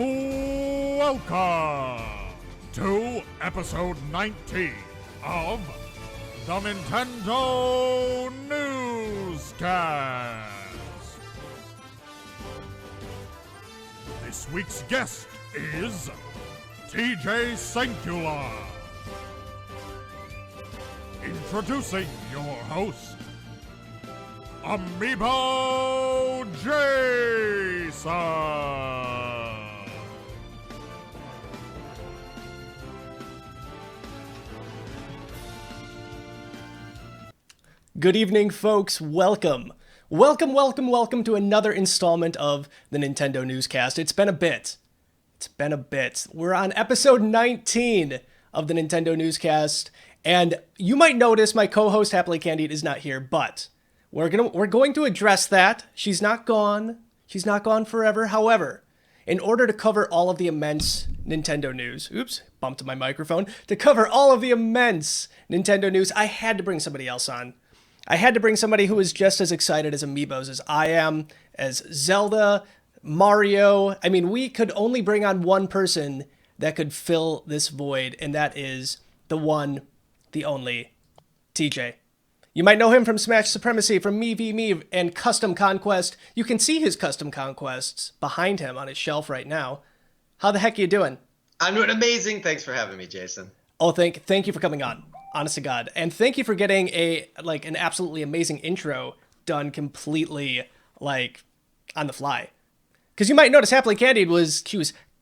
Welcome to episode 19 of the Nintendo Newscast. This week's guest is TJ Singular. Introducing your host, Amiibo Jason. Good evening, folks. Welcome to another installment of the Nintendo Newscast. It's been a bit. We're on episode 19 of the Nintendo Newscast, and you might notice my co-host Happily Candied is not here, but we're going to address that. She's not gone. She's not gone forever. However, in order to cover all of the immense Nintendo news, bumped my microphone, to cover all of the immense Nintendo news, I had to bring somebody else on. I had to bring somebody who is just as excited as Amiibos as I am, as Zelda, Mario. I mean, we could only bring on one person that could fill this void, and that is the one, the only, TJ. You might know him from Smash Supremacy, from Me v Me, and Custom Conquest. You can see his Custom Conquests behind him on his shelf right now. How the heck are you doing? I'm doing amazing. Thanks for having me, Jason. Oh, thank you for coming on. Honest to God. And thank you for getting an absolutely amazing intro done completely, on the fly. Because you might notice Happily Candied was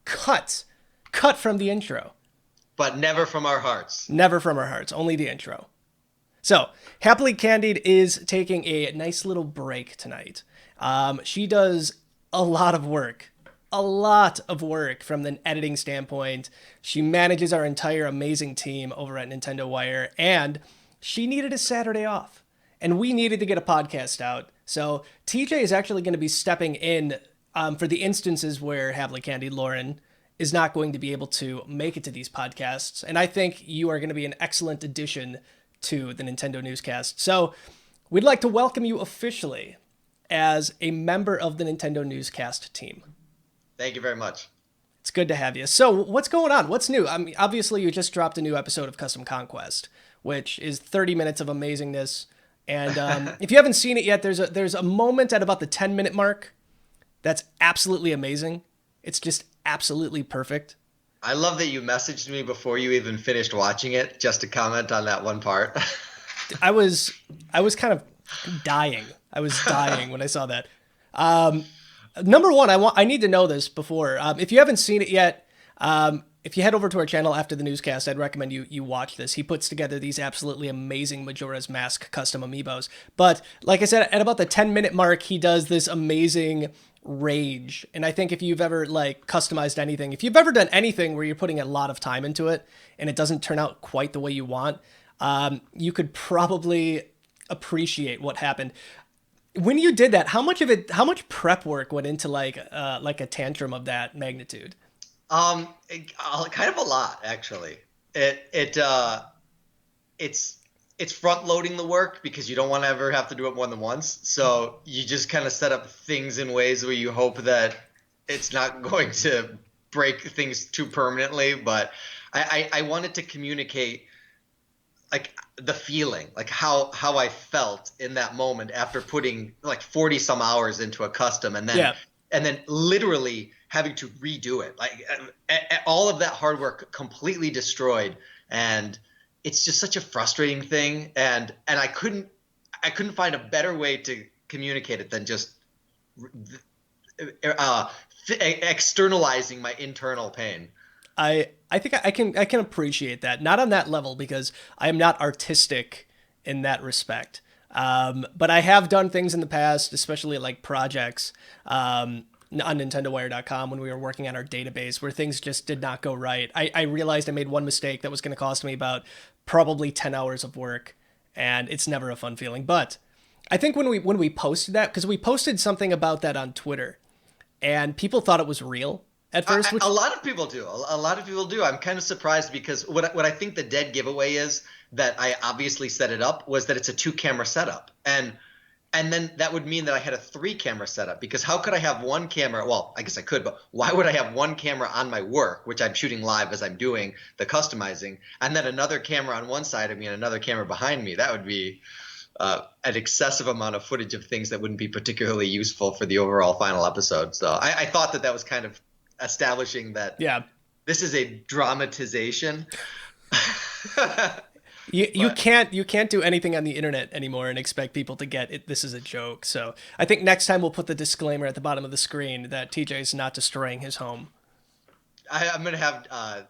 cut from the intro. But never from our hearts. Never from our hearts, only the intro. So, Happily Candied is taking a nice little break tonight. She does a lot of work from an editing standpoint. She manages our entire amazing team over at Nintendo Wire, and she needed a Saturday off, and we needed to get a podcast out. So TJ is actually going to be stepping in for the instances where Happily Candied Lauren is not going to be able to make it to these podcasts, and I think you are going to be an excellent addition to the Nintendo Newscast. So we'd like to welcome you officially as a member of the Nintendo Newscast team. Thank you very much. It's good to have you. So what's going on? What's new? I mean, obviously you just dropped a new episode of Custom Conquest, which is 30 minutes of amazingness. And if you haven't seen it yet, there's a moment at about the 10-minute mark that's absolutely amazing. It's just absolutely perfect. I love that you messaged me before you even finished watching it just to comment on that one part. I was kind of dying. I was dying when I saw that. Number one, I need to know this before. If you haven't seen it yet, if you head over to our channel after the newscast, I'd recommend you watch this. He puts together these absolutely amazing Majora's Mask custom amiibos. But like I said, at about the 10-minute mark, he does this amazing rage. And I think if you've ever customized anything, if you've ever done anything where you're putting a lot of time into it and it doesn't turn out quite the way you want, you could probably appreciate what happened. When you did that, how much prep work went into a tantrum of that magnitude? Kind of a lot, actually. It's front loading the work because you don't want to ever have to do it more than once. So you just kind of set up things in ways where you hope that it's not going to break things too permanently. But I wanted to communicate the feeling, how I felt in that moment after putting 40 some hours into a custom and then literally having to redo it. All of that hard work completely destroyed, and it's just such a frustrating thing, and I couldn't find a better way to communicate it than just externalizing my internal pain. I think I can appreciate that. Not on that level because I am not artistic in that respect. But I have done things in the past, especially projects on NintendoWire.com when we were working on our database where things just did not go right. I realized I made one mistake that was going to cost me about probably 10 hours of work, and it's never a fun feeling. But I think when we posted that, because we posted something about that on Twitter, and people thought it was real at first. A lot of people do. A lot of people do. I'm kind of surprised because what I think the dead giveaway is that I obviously set it up was that it's a 2-camera setup. And And then that would mean that I had a 3-camera setup, because how could I have one camera? Well, I guess I could, but why would I have one camera on my work, which I'm shooting live as I'm doing the customizing, and then another camera on one side of me and another camera behind me? That would be an excessive amount of footage of things that wouldn't be particularly useful for the overall final episode. So I thought that was kind of establishing that this is a dramatization. You can't do anything on the internet anymore and expect people to get it. This is a joke. So I think next time we'll put the disclaimer at the bottom of the screen that TJ is not destroying his home. I'm gonna have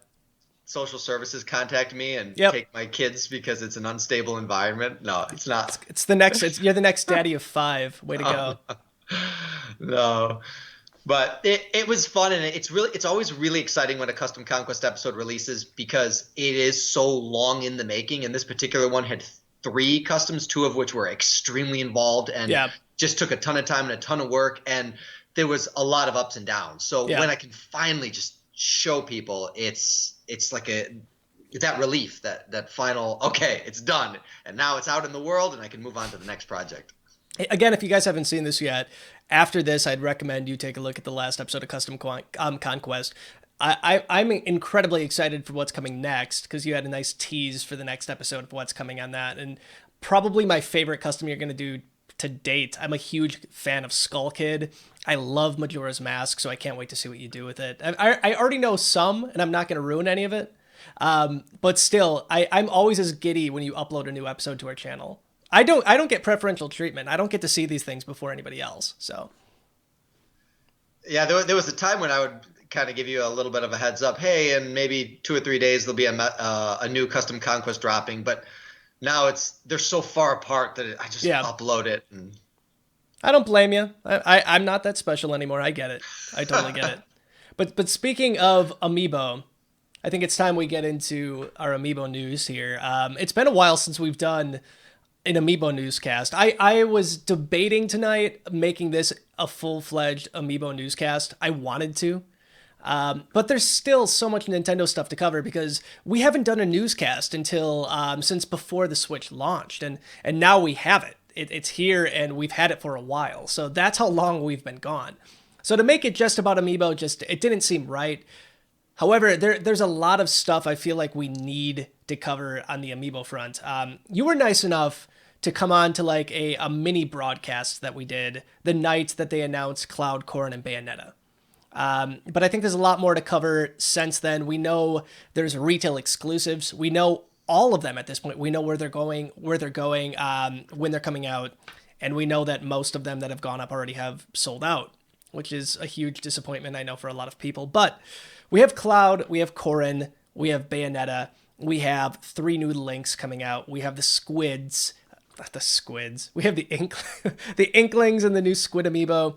social services contact me and take my kids because it's an unstable environment. No, it's not. You're the next daddy of 5. Way to go. No. But it was fun, and it's always really exciting when a Custom Conquest episode releases, because it is so long in the making. And this particular one had 3 customs, 2 of which were extremely involved and just took a ton of time and a ton of work, and there was a lot of ups and downs. So when I can finally just show people, it's like that relief, that final, okay, it's done, and now it's out in the world, and I can move on to the next project. Again, if you guys haven't seen this yet, after this, I'd recommend you take a look at the last episode of Custom Conquest. I'm incredibly excited for what's coming next, because you had a nice tease for the next episode of what's coming on that. And probably my favorite custom you're going to do to date. I'm a huge fan of Skull Kid. I love Majora's Mask, so I can't wait to see what you do with it. I already know some, and I'm not going to ruin any of it. But still, I'm always as giddy when you upload a new episode to our channel. I don't get preferential treatment. I don't get to see these things before anybody else. So, yeah, there was a time when I would kind of give you a little bit of a heads up. Hey, in maybe 2 or 3 days there'll be a new Custom Conquest dropping. But now they're so far apart that I just upload it. And I don't blame you. I'm not that special anymore. I get it. I totally get it. But speaking of amiibo, I think it's time we get into our amiibo news here. It's been a while since we've done an amiibo newscast. I was debating tonight making this a full-fledged amiibo newscast. I wanted to, but there's still so much Nintendo stuff to cover, because we haven't done a newscast until since before the Switch launched, and now we have it. It's here, and we've had it for a while. So that's how long we've been gone. So to make it just about amiibo, it didn't seem right. However, there's a lot of stuff I feel like we need to cover on the amiibo front. You were nice enough to come on to like a mini broadcast that we did the night that they announced Cloud, Corrin, and Bayonetta. But I think there's a lot more to cover since then. We know there's retail exclusives. We know all of them at this point. We know where they're going, when they're coming out, and we know that most of them that have gone up already have sold out, which is a huge disappointment, I know, for a lot of people. But we have Cloud, we have Corrin, we have Bayonetta, we have 3 new links coming out. We have the squids. We have the Inklings and the new Squid amiibo.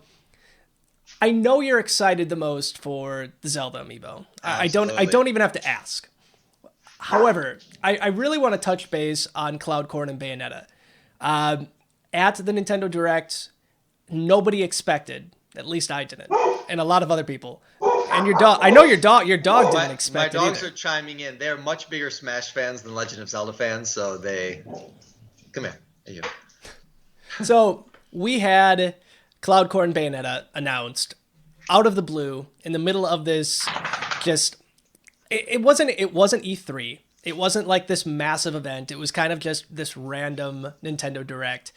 I know you're excited the most for the Zelda amiibo. I don't even have to ask. However, I really want to touch base on Cloud, Corrin, and Bayonetta. At the Nintendo Direct, nobody expected, at least I didn't, and a lot of other people. And your dog, I know your dog didn't expect it either. My dogs are chiming in. They're much bigger Smash fans than Legend of Zelda fans, so they... Come here. There you go. So we had Cloud, Corrin, Bayonetta announced out of the blue in the middle of this. It wasn't E3. It wasn't like this massive event. It was kind of just this random Nintendo Direct.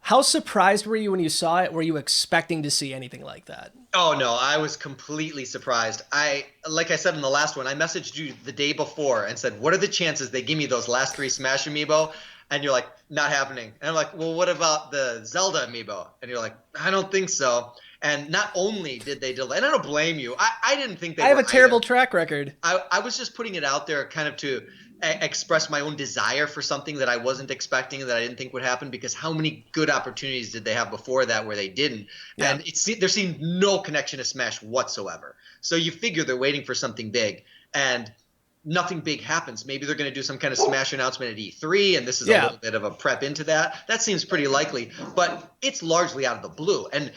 How surprised were you when you saw it? Were you expecting to see anything like that? Oh, no, I was completely surprised. Like I said in the last one, I messaged you the day before and said, what are the chances they give me those last 3 Smash amiibo? And you're like, not happening. And I'm like, well, what about the Zelda amiibo? And you're like, I don't think so. And not only did they delay, and I don't blame you. I didn't think they I have a terrible track record. I was just putting it out there kind of to express my own desire for something that I wasn't expecting, that I didn't think would happen, because how many good opportunities did they have before that where they didn't? Yeah. And there seemed no connection to Smash whatsoever. So you figure they're waiting for something big, and nothing big happens. Maybe they're going to do some kind of Smash announcement at E3, and this is a little bit of a prep into that. That seems pretty likely, but it's largely out of the blue. And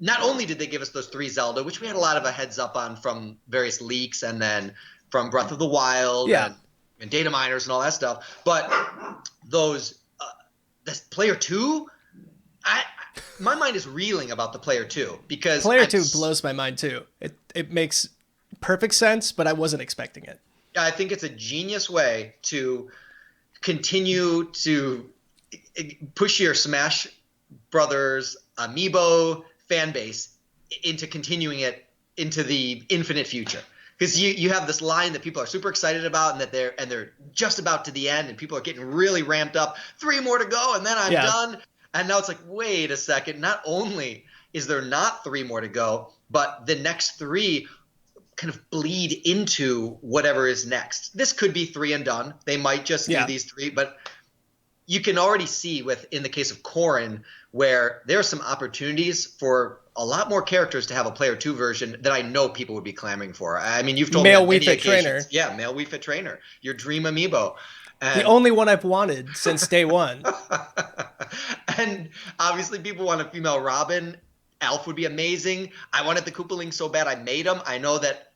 not only did they give us those 3 Zelda, which we had a lot of a heads up on from various leaks and then from Breath of the Wild and data miners and all that stuff, but those this Player 2, My mind is reeling about the Player 2 because Player 2 blows my mind too. It makes perfect sense, but I wasn't expecting it. I think it's a genius way to continue to push your Smash Brothers amiibo fan base into continuing it into the infinite future. Because you have this line that people are super excited about, and that they're just about to the end, and people are getting really ramped up. 3 more to go, and then I'm done. And now it's like, wait a second. Not only is there not 3 more to go, but the next 3 kind of bleed into whatever is next. This could be 3 and done. They might just do these 3, but you can already see in the case of Corrin, where there are some opportunities for a lot more characters to have a Player 2 version that I know people would be clamoring for. I mean, you've told me on many occasions. Trainer. Yeah, male Wii Fit Trainer, your dream amiibo. And the only one I've wanted since day one. And obviously people want a female Robin. Alf would be amazing. I wanted the Koopalings so bad I made them. I know that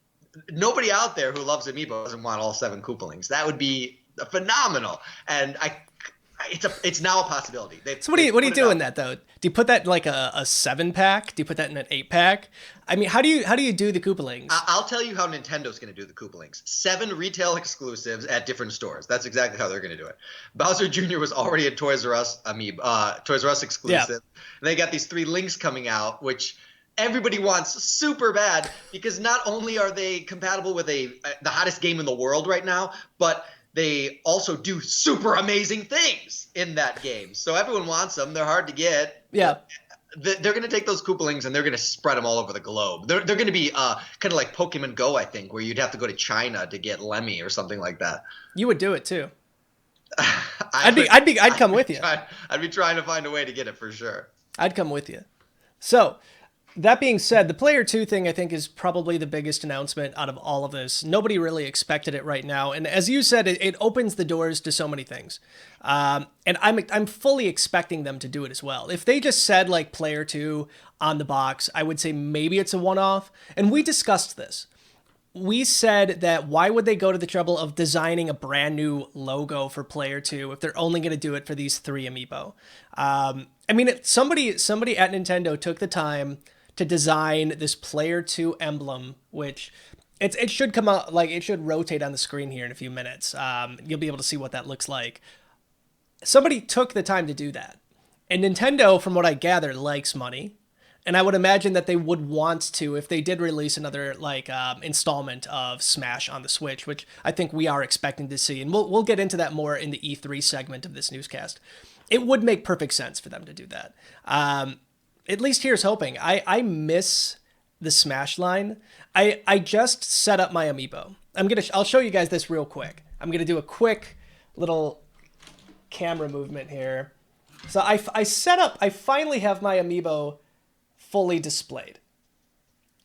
nobody out there who loves amiibo doesn't want all 7 Koopalings. That would be phenomenal. And it's now a possibility. So what do you do in that though? Do you put that in like a 7-pack? Do you put that in an 8-pack? I mean, how do you do the Koopalings? I'll tell you how Nintendo's going to do the Koopalings. 7 retail exclusives at different stores. That's exactly how they're going to do it. Bowser Jr. was already a Toys R Us Toys R Us exclusive. Yeah. And they got these 3 links coming out, which everybody wants super bad, because not only are they compatible with the hottest game in the world right now, but they also do super amazing things in that game. So everyone wants them. They're hard to get. Yeah. They're going to take those Koopalings and they're going to spread them all over the globe. They're going to be kind of like Pokemon Go, I think, where you'd have to go to China to get Lemmy or something like that. You would do it too. I'd come with you. I'd be trying to find a way to get it for sure. I'd come with you. So, that being said, the Player 2 thing, I think, is probably the biggest announcement out of all of this. Nobody really expected it right now. And as you said, it opens the doors to so many things. And I'm fully expecting them to do it as well. If they just said, like, Player 2 on the box, I would say maybe it's a one-off. And we discussed this. We said that why would they go to the trouble of designing a brand new logo for Player 2 if they're only going to do it for these 3 amiibo? I mean, somebody at Nintendo took the time to design this Player 2 emblem, which it should come out, like, it should rotate on the screen here in a few minutes. You'll be able to see what that looks like. Somebody took the time to do that. And Nintendo, from what I gather, likes money. And I would imagine that they would want to, if they did release another installment of Smash on the Switch, which I think we are expecting to see. And we'll get into that more in the E3 segment of this newscast. It would make perfect sense for them to do that. At least here's hoping. I miss the Smash line. I just set up my amiibo. I'll show you guys this real quick. I'm gonna do a quick little camera movement here. So I finally have my amiibo fully displayed.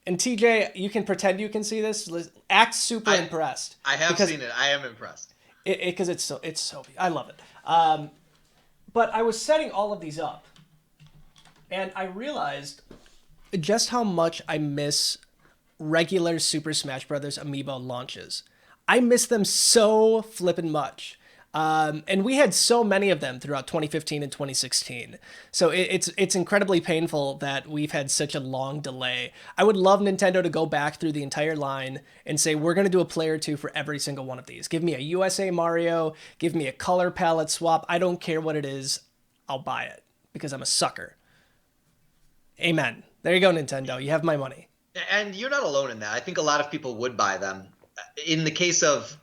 And TJ, you can pretend you can see this. Act super impressed. I have seen it. I am impressed. Because it's so I love it. But I was setting all of these up. And I realized just how much I miss regular Super Smash Bros. Amiibo launches. I miss them so flippin' much. And we had so many of them throughout 2015 and 2016. So it's incredibly painful that we've had such a long delay. I would love Nintendo to go back through the entire line and say, we're going to do a Player 2 for every single one of these. Give me a USA Mario. Give me a color palette swap. I don't care what it is. I'll buy it because I'm a sucker. Amen. There you go, Nintendo. You have my money. And you're not alone in that. I think a lot of people would buy them. In the case of,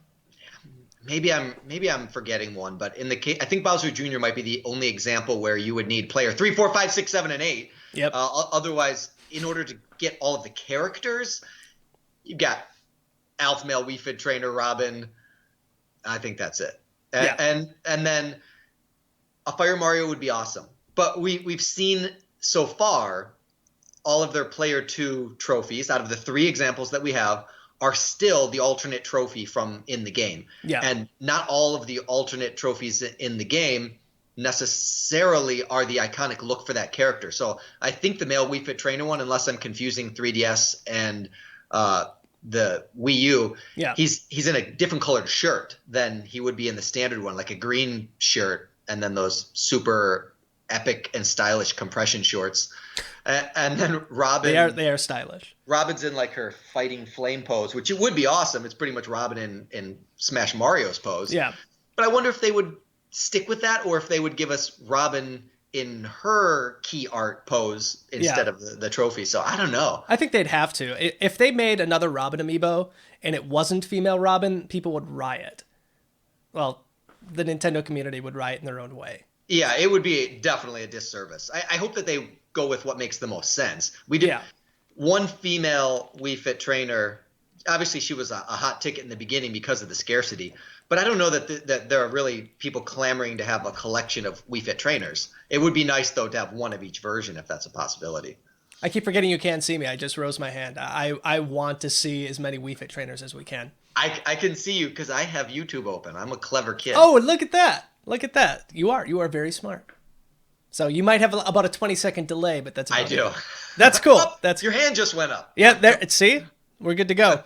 maybe I'm forgetting one, but in the case, I think Bowser Jr. might be the only example where you would need Player 3, 4, 5, 6, 7, and 8. Yep. Otherwise, in order to get all of the characters, you've got Alf, Male, Wii Fit Trainer, Robin. I think that's it. And then a Fire Mario would be awesome. But we've seen so far, all of their Player 2 trophies, out of the 3 examples that we have, are still the alternate trophy from in the game. Yeah. And not all of the alternate trophies in the game necessarily are the iconic look for that character. So I think the male Wii Fit Trainer one, unless I'm confusing 3DS and the Wii U, he's in a different colored shirt than he would be in the standard one, like a green shirt and then those super epic and stylish compression shorts. And then Robin. They are stylish. Robin's in like her fighting flame pose, which it would be awesome. It's pretty much Robin in Smash Mario's pose. Yeah. But I wonder if they would stick with that, or if they would give us Robin in her key art pose instead of the trophy. So I don't know. I think they'd have to. If they made another Robin amiibo and it wasn't female Robin, people would riot. Well, the Nintendo community would riot in their own way. Yeah, it would be definitely a disservice. I hope that they go with what makes the most sense. We did one female Wii Fit trainer. Obviously, she was a hot ticket in the beginning because of the scarcity. But I don't know that there are really people clamoring to have a collection of Wii Fit trainers. It would be nice, though, to have one of each version if that's a possibility. I keep forgetting you can't see me. I just rose my hand. I want to see as many Wii Fit trainers as we can. I can see you because I have YouTube open. I'm a clever kid. Oh, and look at that. Look at that. You are very smart. So you might have about a 20-second delay, but that's about I do. it. That's cool. Oh, your hand just went up. Yeah, there. See? We're good to go.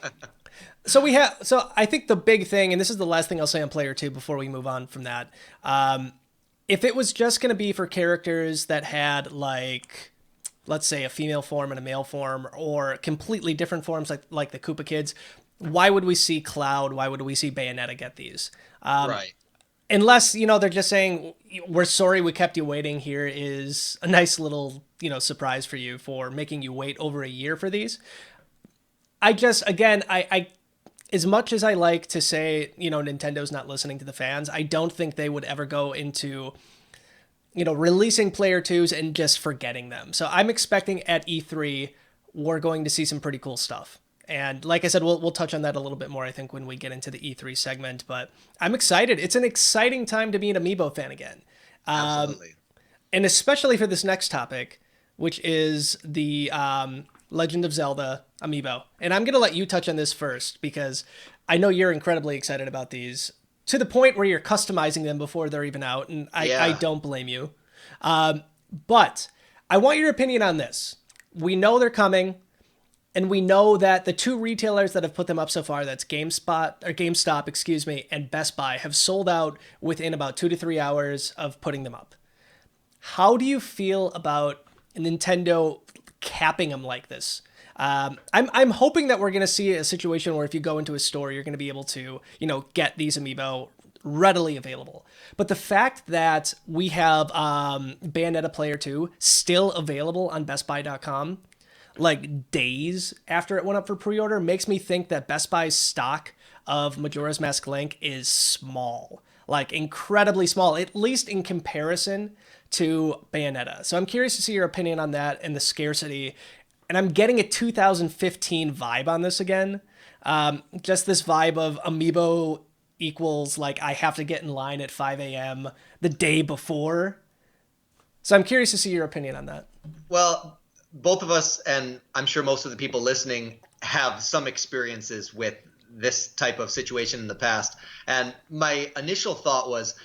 So I think the big thing, and this is the last thing I'll say on Player 2 before we move on from that. If it was just going to be for characters that had, like, let's say a female form and a male form, or completely different forms like the Koopa Kids, why would we see Cloud? Why would we see Bayonetta get these? Right. Unless, they're just saying, we're sorry we kept you waiting. Here is a nice little, surprise for you for making you wait over a year for these. I as much as I like to say, Nintendo's not listening to the fans, I don't think they would ever go into, releasing Player 2s and just forgetting them. So I'm expecting at E3, we're going to see some pretty cool stuff. And like I said, we'll touch on that a little bit more, I think, when we get into the E3 segment. But I'm excited. It's an exciting time to be an Amiibo fan again. Absolutely. And especially for this next topic, which is the Legend of Zelda Amiibo. And I'm going to let you touch on this first, because I know you're incredibly excited about these, to the point where you're customizing them before they're even out. And I don't blame you. But I want your opinion on this. We know they're coming. And we know that the two retailers that have put them up so far, that's GameStop, and Best Buy, have sold out within about 2 to 3 hours of putting them up. How do you feel about Nintendo capping them like this? I'm hoping that we're going to see a situation where if you go into a store, you're going to be able to, get these Amiibo readily available. But the fact that we have Bayonetta Player 2 still available on BestBuy.com, like days after it went up for pre-order, makes me think that Best Buy's stock of Majora's Mask Link is small, like incredibly small, at least in comparison to Bayonetta. So I'm curious to see your opinion on that and the scarcity. And I'm getting a 2015 vibe on this again. Just this vibe of Amiibo equals like I have to get in line at 5 a.m. the day before. So I'm curious to see your opinion on that. Well, both of us, and I'm sure most of the people listening, have some experiences with this type of situation in the past. And my initial thought was,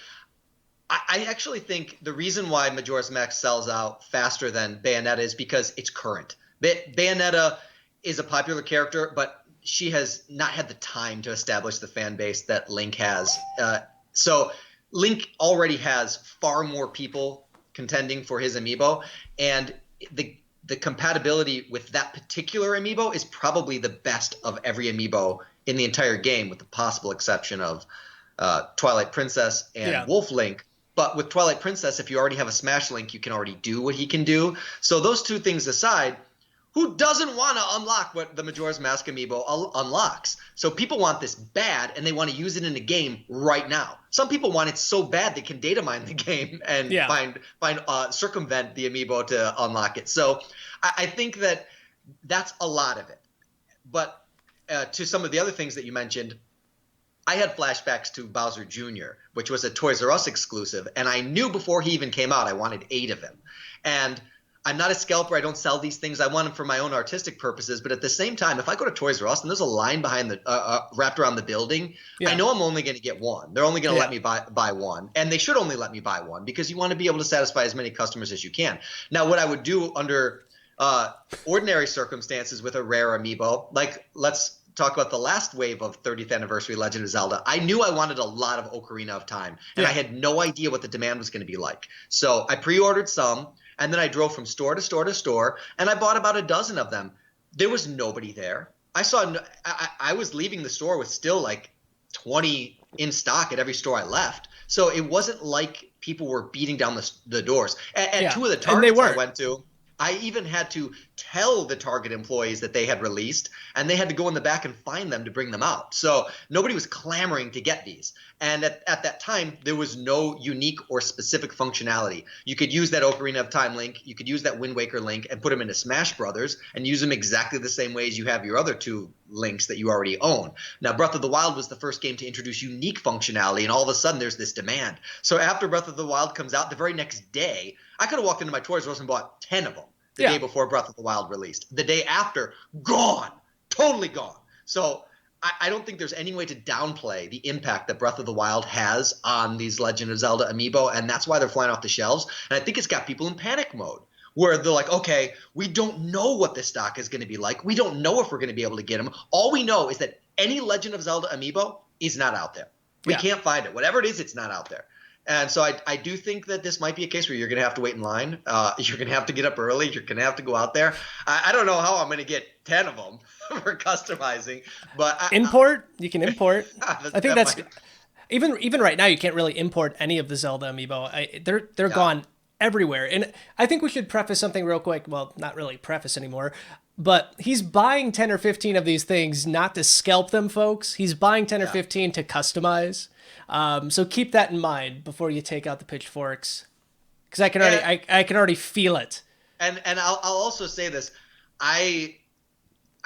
I actually think the reason why Majora's Mask sells out faster than Bayonetta is because it's current. Bayonetta is a popular character, but she has not had the time to establish the fan base that Link has. So Link already has far more people contending for his amiibo, and the compatibility with that particular amiibo is probably the best of every amiibo in the entire game, with the possible exception of Twilight Princess and Wolf Link. But with Twilight Princess, if you already have a Smash Link, you can already do what he can do. So those two things aside, who doesn't want to unlock what the Majora's Mask amiibo unlocks? So people want this bad, and they want to use it in a game right now. Some people want it so bad they can data mine the game and circumvent the amiibo to unlock it. So I think that's a lot of it. But to some of the other things that you mentioned, I had flashbacks to Bowser Jr., which was a Toys R Us exclusive, and I knew before he even came out I wanted 8 of him. And I'm not a scalper. I don't sell these things. I want them for my own artistic purposes. But at the same time, if I go to Toys R Us and there's a line behind the wrapped around the building, I know I'm only going to get one. They're only going to let me buy one, and they should only let me buy one because you want to be able to satisfy as many customers as you can. Now, what I would do under ordinary circumstances with a rare amiibo, like let's talk about the last wave of 30th anniversary Legend of Zelda, I knew I wanted a lot of Ocarina of Time, and I had no idea what the demand was going to be like. So I pre-ordered some, and then I drove from store to store to store, and I bought about a dozen of them. There was nobody there. I was leaving the store with still like 20 in stock at every store I left. So it wasn't like people were beating down the doors. At two of the Targets I went to, I even had to tell the Target employees that they had released, and they had to go in the back and find them to bring them out. So nobody was clamoring to get these. And at that time, there was no unique or specific functionality. You could use that Ocarina of Time link, you could use that Wind Waker link and put them into Smash Brothers and use them exactly the same way as you have your other two links that you already own. Now, Breath of the Wild was the first game to introduce unique functionality, and all of a sudden there's this demand. So after Breath of the Wild comes out, the very next day, I could have walked into my Toys R Us and bought 10 of them the day before Breath of the Wild released. The day after, gone. Totally gone. So I don't think there's any way to downplay the impact that Breath of the Wild has on these Legend of Zelda amiibo, and that's why they're flying off the shelves. And I think it's got people in panic mode, where they're like, okay, we don't know what this stock is going to be like. We don't know if we're going to be able to get them. All we know is that any Legend of Zelda amiibo is not out there. We can't find it. Whatever it is, it's not out there. And so I do think that this might be a case where you're going to have to wait in line. You're going to have to get up early. You're going to have to go out there. I don't know how I'm going to get 10 of them for customizing. But you can import. I think that's even right now. You can't really import any of the Zelda amiibo. They're gone everywhere. And I think we should preface something real quick. Well, not really preface anymore. But he's buying 10 or 15 of these things not to scalp them, folks. He's buying 10 or 15 to customize. So keep that in mind before you take out the pitchforks, because I can already feel it. And I'll also say this: I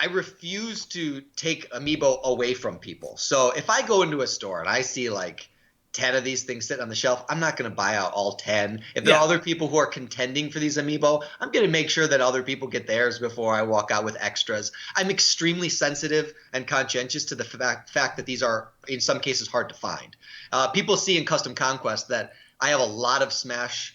refuse to take amiibo away from people. So if I go into a store and I see like 10 of these things sitting on the shelf, I'm not going to buy out all 10. If there are other people who are contending for these amiibo, I'm going to make sure that other people get theirs before I walk out with extras. I'm extremely sensitive and conscientious to the fact that these are, in some cases, hard to find. People see in Custom Conquest that I have a lot of Smash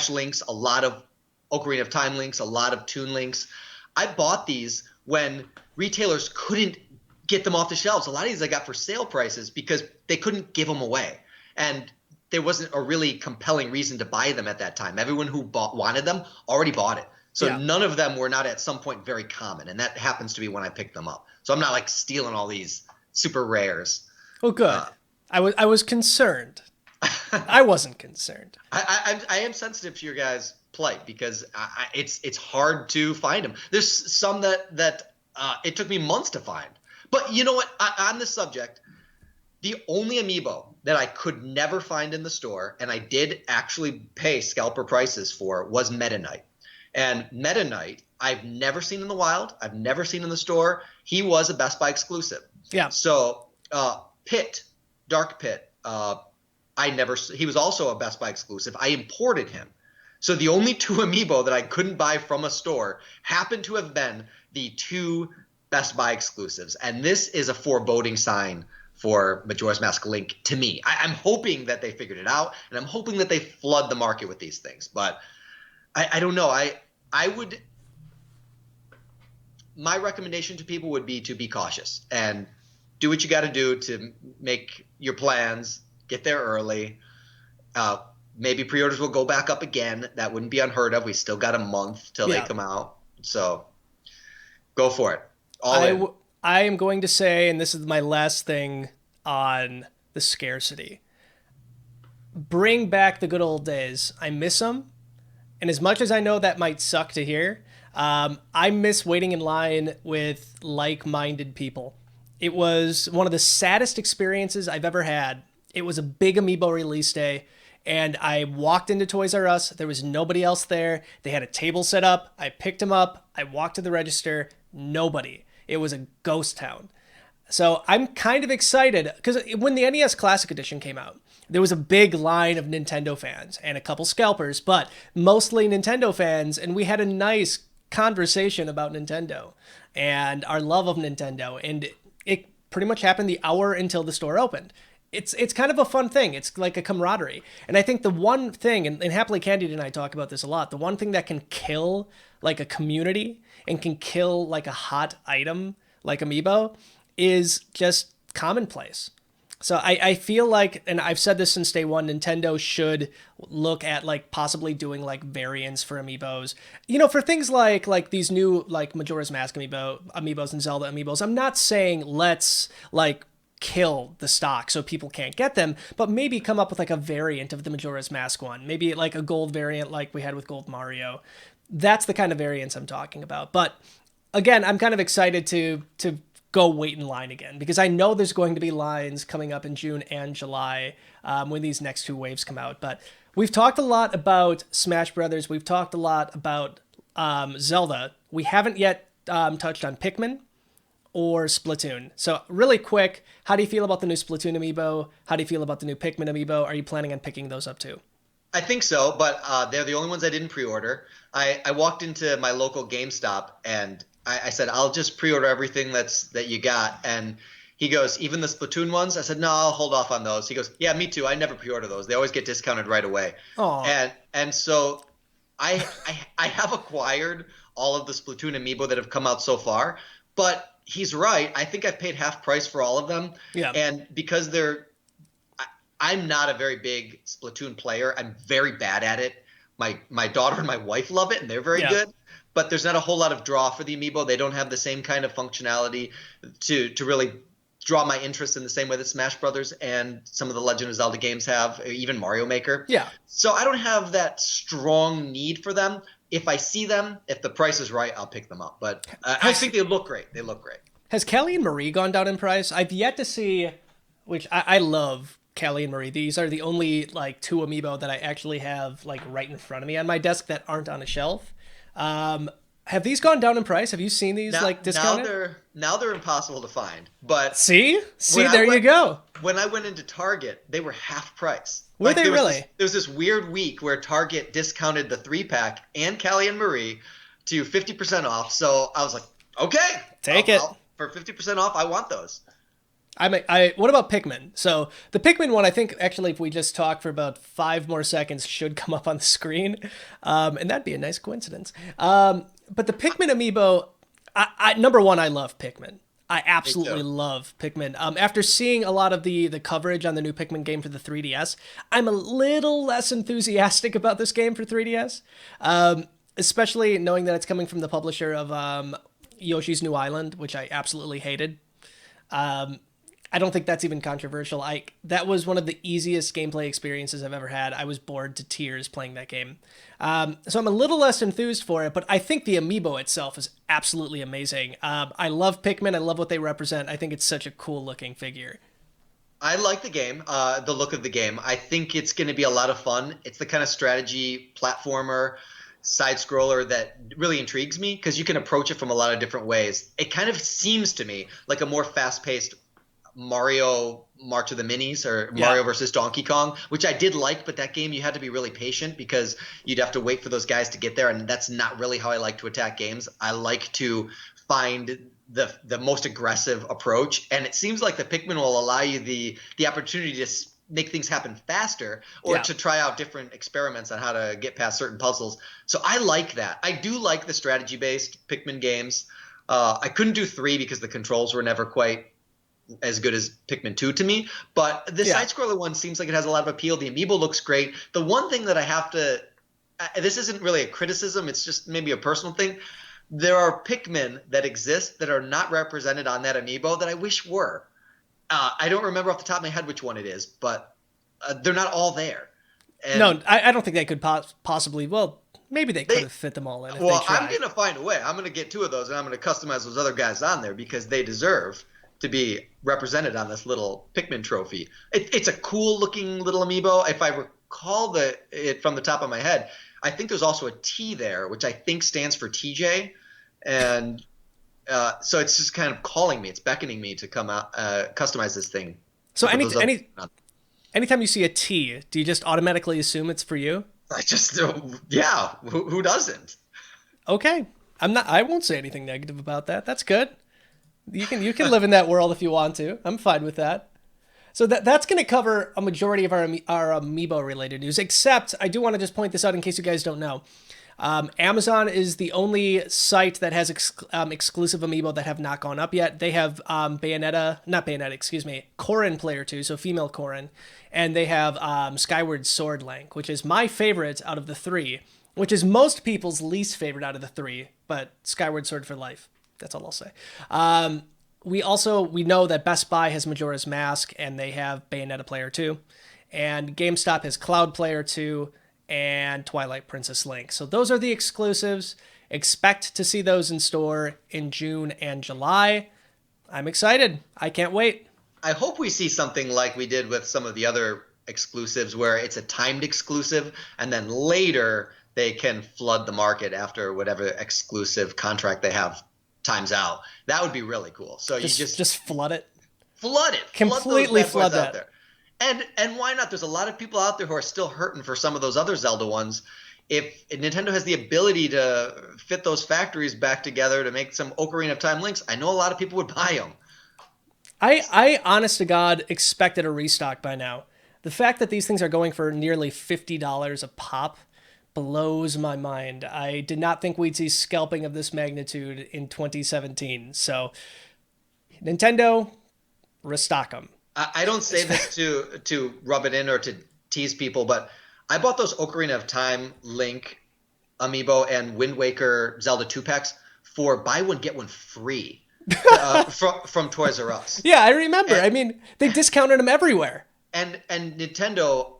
links, a lot of Ocarina of Time links, a lot of Toon links. I bought these when retailers couldn't get them off the shelves. A lot of these I got for sale prices because they couldn't give them away. And there wasn't a really compelling reason to buy them at that time. Everyone who wanted them already bought it. So none of them were not at some point very common. And that happens to be when I picked them up. So I'm not like stealing all these super rares. Oh, good. I was concerned. I wasn't concerned. I am sensitive to your guys' plight because it's hard to find them. There's some that it took me months to find. But you know what? On this subject, the only amiibo that I could never find in the store, and I did actually pay scalper prices for, was Meta Knight. And Meta Knight, I've never seen in the wild. I've never seen in the store. He was a Best Buy exclusive. Yeah. So Dark Pit, he was also a Best Buy exclusive. I imported him. So the only two amiibo that I couldn't buy from a store happened to have been the two Best Buy exclusives, and this is a foreboding sign for Majora's Mask Link to me. I'm hoping that they figured it out, and I'm hoping that they flood the market with these things, but I don't know. My recommendation to people would be to be cautious and do what you got to do to make your plans, get there early. Maybe pre-orders will go back up again. That wouldn't be unheard of. We still got a month till they come out, so go for it. I am going to say, and this is my last thing on the scarcity, bring back the good old days. I miss them. And as much as I know that might suck to hear, I miss waiting in line with like-minded people. It was one of the saddest experiences I've ever had. It was a big amiibo release day, and I walked into Toys R Us. There was nobody else there. They had a table set up. I picked them up. I walked to the register. Nobody. It was a ghost town. So I'm kind of excited because when the NES Classic Edition came out, there was a big line of Nintendo fans and a couple scalpers, but mostly Nintendo fans. And we had a nice conversation about Nintendo and our love of Nintendo. And it pretty much happened the hour until the store opened. It's kind of a fun thing. It's like a camaraderie. And I think the one thing, and Happily Candied and I talk about this a lot, the one thing that can kill like a community and can kill like a hot item like amiibo is just commonplace. So I feel like, and I've said this since day one, Nintendo should look at like possibly doing like variants for amiibos. You know, for things like these new like Majora's Mask amiibos and Zelda amiibos. I'm not saying let's like kill the stock so people can't get them, but maybe come up with like a variant of the Majora's Mask one. Maybe like a gold variant like we had with Gold Mario. That's the kind of variants I'm talking about. But again, I'm kind of excited to go wait in line again, because I know there's going to be lines coming up in June and July when these next two waves come out. But we've talked a lot about Smash Brothers. We've talked a lot about Zelda. We haven't yet touched on Pikmin or Splatoon. So really quick, how do you feel about the new Splatoon amiibo? How do you feel about the new Pikmin amiibo? Are you planning on picking those up too? I think so, but they're the only ones I didn't pre-order. I walked into my local GameStop and I said, I'll just pre-order everything that you got. And he goes, even the Splatoon ones? I said, no, I'll hold off on those. He goes, yeah, me too. I never pre-order those. They always get discounted right away. Aww. And so I have acquired all of the Splatoon amiibo that have come out so far. But he's right. I think I've paid half price for all of them. Yeah. And because I'm not a very big Splatoon player. I'm very bad at it. My daughter and my wife love it, and they're very good. But there's not a whole lot of draw for the amiibo. They don't have the same kind of functionality to really draw my interest in the same way that Smash Brothers and some of the Legend of Zelda games have, even Mario Maker. Yeah. So I don't have that strong need for them. If I see them, if the price is right, I'll pick them up. But I think they look great. They look great. Has Callie and Marie gone down in price? I've yet to see, which I love Callie and Marie. These are the only like two amiibo that I actually have like right in front of me on my desk that aren't on a shelf. Have these gone down in price? Have you seen these like discounted? Now they're impossible to find. But see, there you go. When I went into Target, they were half price. Were they really? There was this weird week where Target discounted the 3-pack and Callie and Marie to 50% off. So I was like, okay, take it for 50% off. I want those. What about Pikmin? So the Pikmin one, I think actually if we just talk for about 5 more seconds should come up on the screen. And that'd be a nice coincidence. But the Pikmin amiibo, number one, I love Pikmin. I absolutely love Pikmin. After seeing a lot of the coverage on the new Pikmin game for the 3DS, I'm a little less enthusiastic about this game for 3DS. Especially knowing that it's coming from the publisher of Yoshi's New Island, which I absolutely hated. I don't think that's even controversial. That was one of the easiest gameplay experiences I've ever had. I was bored to tears playing that game. So I'm a little less enthused for it, but I think the amiibo itself is absolutely amazing. I love Pikmin. I love what they represent. I think it's such a cool looking figure. I like the game, the look of the game. I think it's going to be a lot of fun. It's the kind of strategy platformer side scroller that really intrigues me because you can approach it from a lot of different ways. It kind of seems to me like a more fast-paced Mario March of the Minis or Mario versus Donkey Kong, which I did like, but that game you had to be really patient because you'd have to wait for those guys to get there, and that's not really how I like to attack games. I like to find the most aggressive approach, and it seems like the Pikmin will allow you the opportunity to make things happen faster or to try out different experiments on how to get past certain puzzles. So I like that. I do like the strategy-based Pikmin games. I couldn't do 3 because the controls were never quite as good as Pikmin 2 to me, but the side-scroller one seems like it has a lot of appeal. The amiibo looks great. The one thing that I have to this isn't really a criticism, it's just maybe a personal thing. There are Pikmin that exist that are not represented on that amiibo that I wish were. I don't remember off the top of my head which one it is, but they're not all there. And no, I don't think they could possibly. Well, maybe they could have fit them all in. Well, I'm going to find a way. I'm going to get 2 of those, and I'm going to customize those other guys on there because they deserve to be represented on this little Pikmin trophy. It's a cool-looking little amiibo. If I recall it from the top of my head, I think there's also a T there, which I think stands for TJ, and so it's just kind of calling me. It's beckoning me to come out, customize this thing. So anytime you see a T, do you just automatically assume it's for you? I just who doesn't? Okay, I won't say anything negative about that. That's good. You can live in that world if you want to. I'm fine with that. So that's going to cover a majority of our amiibo related news. Except I do want to just point this out in case you guys don't know. Amazon is the only site that has exclusive amiibo that have not gone up yet. They have Corrin Player 2, so female Corrin, and they have Skyward Sword Link, which is my favorite out of the three, which is most people's least favorite out of the three, but Skyward Sword for life. That's all I'll say. We know that Best Buy has Majora's Mask, and they have Bayonetta Player 2, and GameStop has Cloud Player 2, and Twilight Princess Link. So those are the exclusives. Expect to see those in store in June and July. I'm excited. I can't wait. I hope we see something like we did with some of the other exclusives where it's a timed exclusive and then later they can flood the market after whatever exclusive contract they have times out. That would be really cool. So you just flood it. Flood it. Completely flood that. Out there. And why not? There's a lot of people out there who are still hurting for some of those other Zelda ones. If Nintendo has the ability to fit those factories back together to make some Ocarina of Time links, I know a lot of people would buy them. I honest to God, expected a restock by now. The fact that these things are going for nearly $50 a pop blows my mind. I did not think we'd see scalping of this magnitude in 2017. So, Nintendo, restock them. I don't say this to rub it in or to tease people, but I bought those Ocarina of Time Link amiibo and Wind Waker Zelda 2-packs for buy one, get one free from Toys R Us. Yeah, I remember. I mean, they discounted them everywhere. And Nintendo,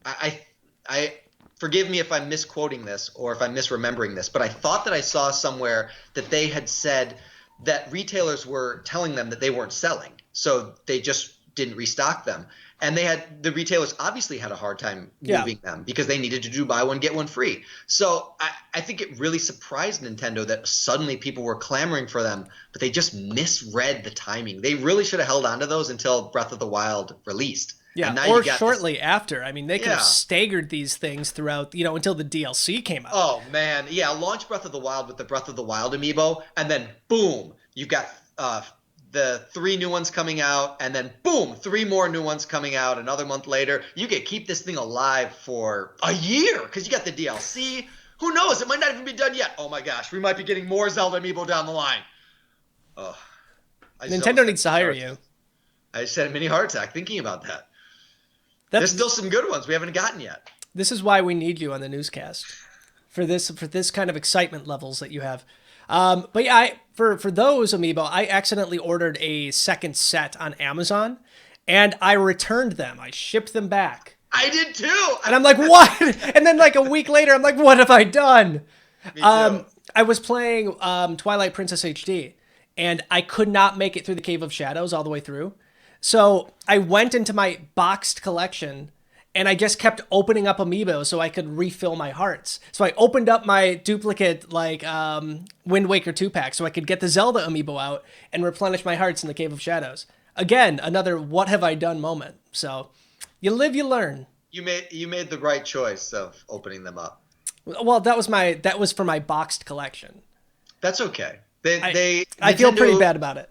I forgive me if I'm misquoting this or if I'm misremembering this, but I thought that I saw somewhere that they had said that retailers were telling them that they weren't selling. So they just didn't restock them. And the retailers obviously had a hard time moving them because they needed to do buy one, get one free. So I think it really surprised Nintendo that suddenly people were clamoring for them, but they just misread the timing. They really should have held on to those until Breath of the Wild released. Yeah, or shortly after. I mean, they could have staggered these things throughout, until the DLC came out. Oh, man. Yeah, launch Breath of the Wild with the Breath of the Wild amiibo, and then boom, you've got the 3 new ones coming out, and then boom, 3 more new ones coming out another month later. You could keep this thing alive for a year because you got the DLC. Who knows? It might not even be done yet. Oh my gosh, we might be getting more Zelda amiibo down the line. Oh, Nintendo needs to hire you. I just had a mini heart attack thinking about that. There's still some good ones we haven't gotten yet. This is why we need you on the newscast for this kind of excitement levels that you have. But yeah, for those amiibo, I accidentally ordered a second set on Amazon, and I returned them. I shipped them back. I did too. And I'm like, what? And then like a week later, I'm like, what have I done? Me too. I was playing Twilight Princess HD, and I could not make it through the Cave of Shadows all the way through. So I went into my boxed collection, and I just kept opening up amiibo so I could refill my hearts. So I opened up my duplicate Wind Waker 2-pack so I could get the Zelda amiibo out and replenish my hearts in the Cave of Shadows. Again, another what have I done moment. So you live, you learn. You made the right choice of opening them up. Well, that was for my boxed collection. That's okay. I feel pretty bad about it.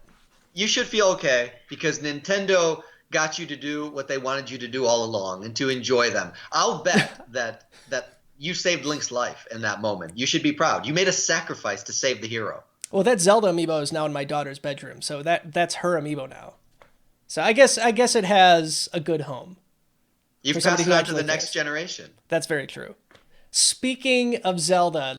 You should feel okay because Nintendo got you to do what they wanted you to do all along and to enjoy them. I'll bet that you saved Link's life in that moment. You should be proud. You made a sacrifice to save the hero. Well, that Zelda amiibo is now in my daughter's bedroom, so that's her amiibo now. So I guess it has a good home. You've passed it on to the next generation. That's very true. Speaking of Zelda,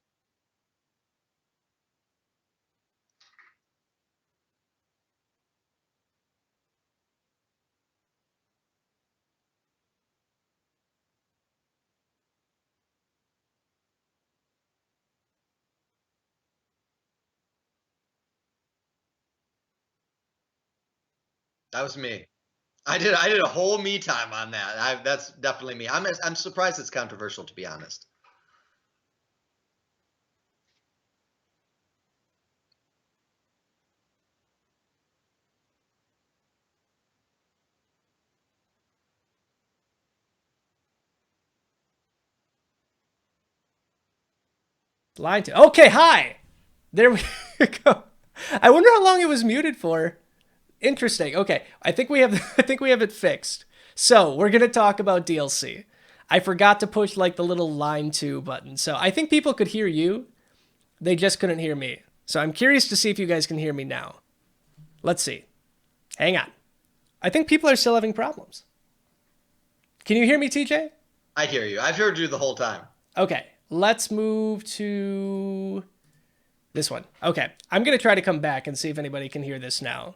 That was me. I did a whole me time on that. That's definitely me. I'm surprised it's controversial, to be honest. line to okay, hi. There we go. I wonder how long it was muted for. Interesting. Okay, I think we have it fixed. So we're gonna talk about DLC. I forgot to push like the little line 2 button. So I think people could hear you. They just couldn't hear me. So I'm curious to see if you guys can hear me now. Let's see. Hang on. I think people are still having problems. Can you hear me, TJ? I hear you. I've heard you the whole time. Okay, let's move to this one. Okay, I'm going to try to come back and see if anybody can hear this now.